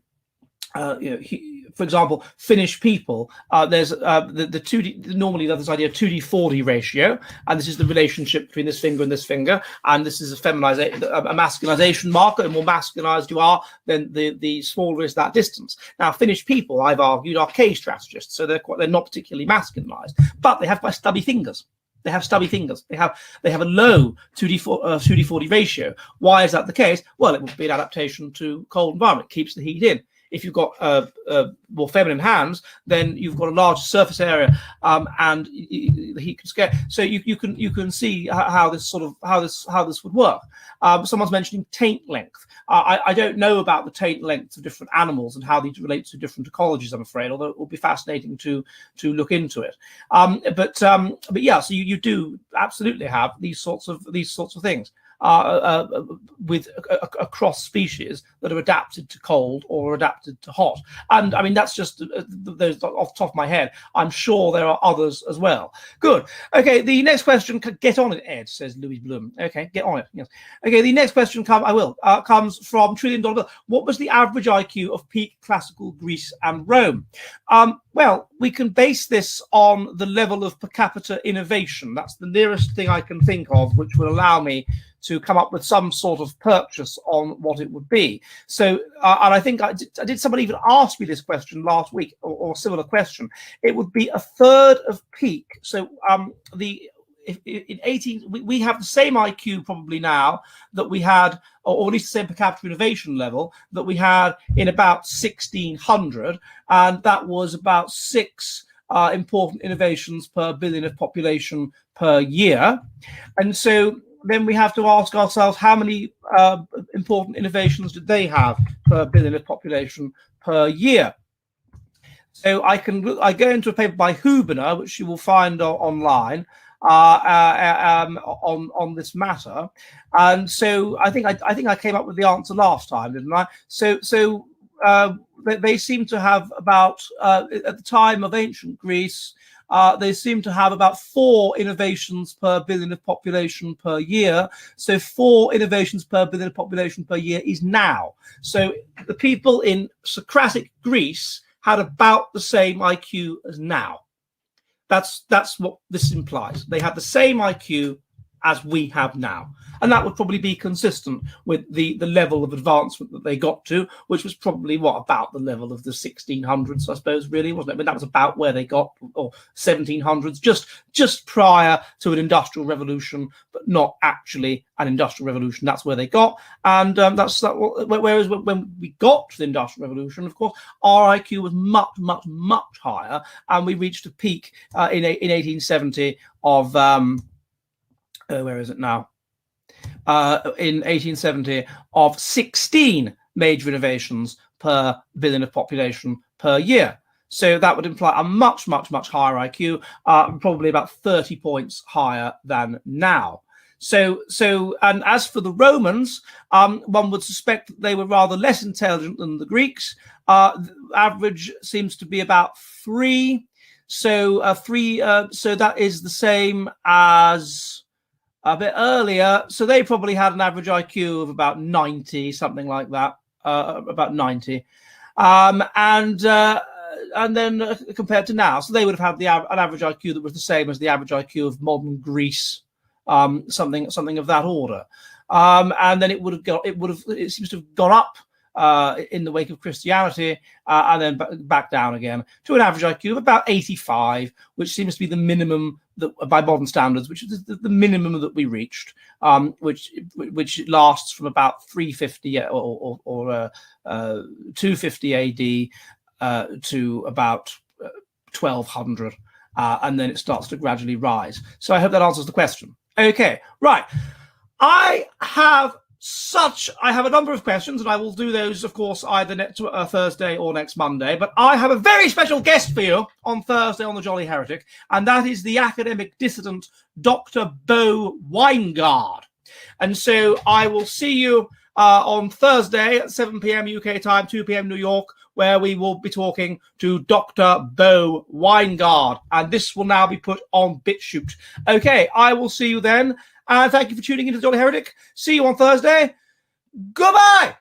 for example, Finnish people, there's the 2D, normally there's this idea of 2D/4D ratio, and this is the relationship between this finger and this finger, and this is a masculinization marker. The more masculinized you are, then the smaller is that distance. Now, Finnish people, I've argued, are K strategists, so they're not particularly masculinized, but they have quite stubby fingers. They have stubby fingers. They have a low 2D/4D ratio. Why is that the case? Well, it would be an adaptation to cold environment. It keeps the heat in. If you've got more feminine hands, then you've got a large surface area, and the heat can scare. So you can see how this would work. Someone's mentioning taint length. I don't know about the taint lengths of different animals and how these relate to different ecologies, I'm afraid, although it will be fascinating to look into it. But yeah, so you do absolutely have these sorts of things. With across species that are adapted to cold or adapted to hot. And I mean, that's just those off the top of my head. I'm sure there are others as well. Good. Okay, the next question, get on it, Ed, says Louis Bloom. Okay, get on it. Yes. Okay, the next question comes from Trillion Dollar Bill. What was the average IQ of peak classical Greece and Rome? Well, we can base this on the level of per capita innovation. That's the nearest thing I can think of, which will allow me to come up with some sort of purchase on what it would be. So, and I think did someone even ask me this question last week, or a similar question? It would be a third of peak. So in 18, we have the same IQ probably now that we had, or at least the same per capita innovation level that we had in about 1600, and that was about 6 important innovations per billion of population per year. And so then we have to ask ourselves, how many important innovations did they have per billion of population per year? So I go into a paper by Hubener, which you will find online, on this matter, and so I think I came up with the answer last time, didn't I? So they seem to have about at the time of ancient Greece, they seem to have about 4 innovations per billion of population per year. So 4 innovations per billion of population per year is now. So the people in Socratic Greece had about the same IQ as now. That's what this implies. They had the same IQ as we have now. And that would probably be consistent with the level of advancement that they got to, which was probably, about the level of the 1600s, I suppose, really, wasn't it? I mean, that was about where they got, or 1700s, just prior to an industrial revolution, but not actually an industrial revolution. That's where they got. And whereas when we got to the industrial revolution, of course, our IQ was much, much, much higher. And we reached a peak in 1870 of... where is it now? In 1870 of 16 major innovations per billion of population per year. So that would imply a much, much, much higher IQ, probably about 30 points higher than now. So, and as for the Romans, one would suspect that they were rather less intelligent than the Greeks. The average seems to be about 3. So so that is the same as a bit earlier. So they probably had an average IQ of about 90, something like that, about 90. And then compared to now, so they would have had an average IQ that was the same as the average IQ of modern Greece, something of that order. And then it seems to have gone up in the wake of Christianity, and then back down again to an average IQ of about 85, which seems to be the minimum that, by modern standards, which is the minimum that we reached, which lasts from about 350 or 250 AD to about 1200, and then it starts to gradually rise. So I hope that answers the question. Okay, right. I have a number of questions, and I will do those, of course, either next Thursday or next Monday. But I have a very special guest for you on Thursday on the Jolly Heretic, and that is the academic dissident, Dr. Bo Winegard. And so I will see you on Thursday at 7 p.m. UK time, 2 p.m. New York, where we will be talking to Dr. Bo Winegard. And this will now be put on BitChute. Okay, I will see you then. And thank you for tuning into the Jolly Heretic. See you on Thursday. Goodbye.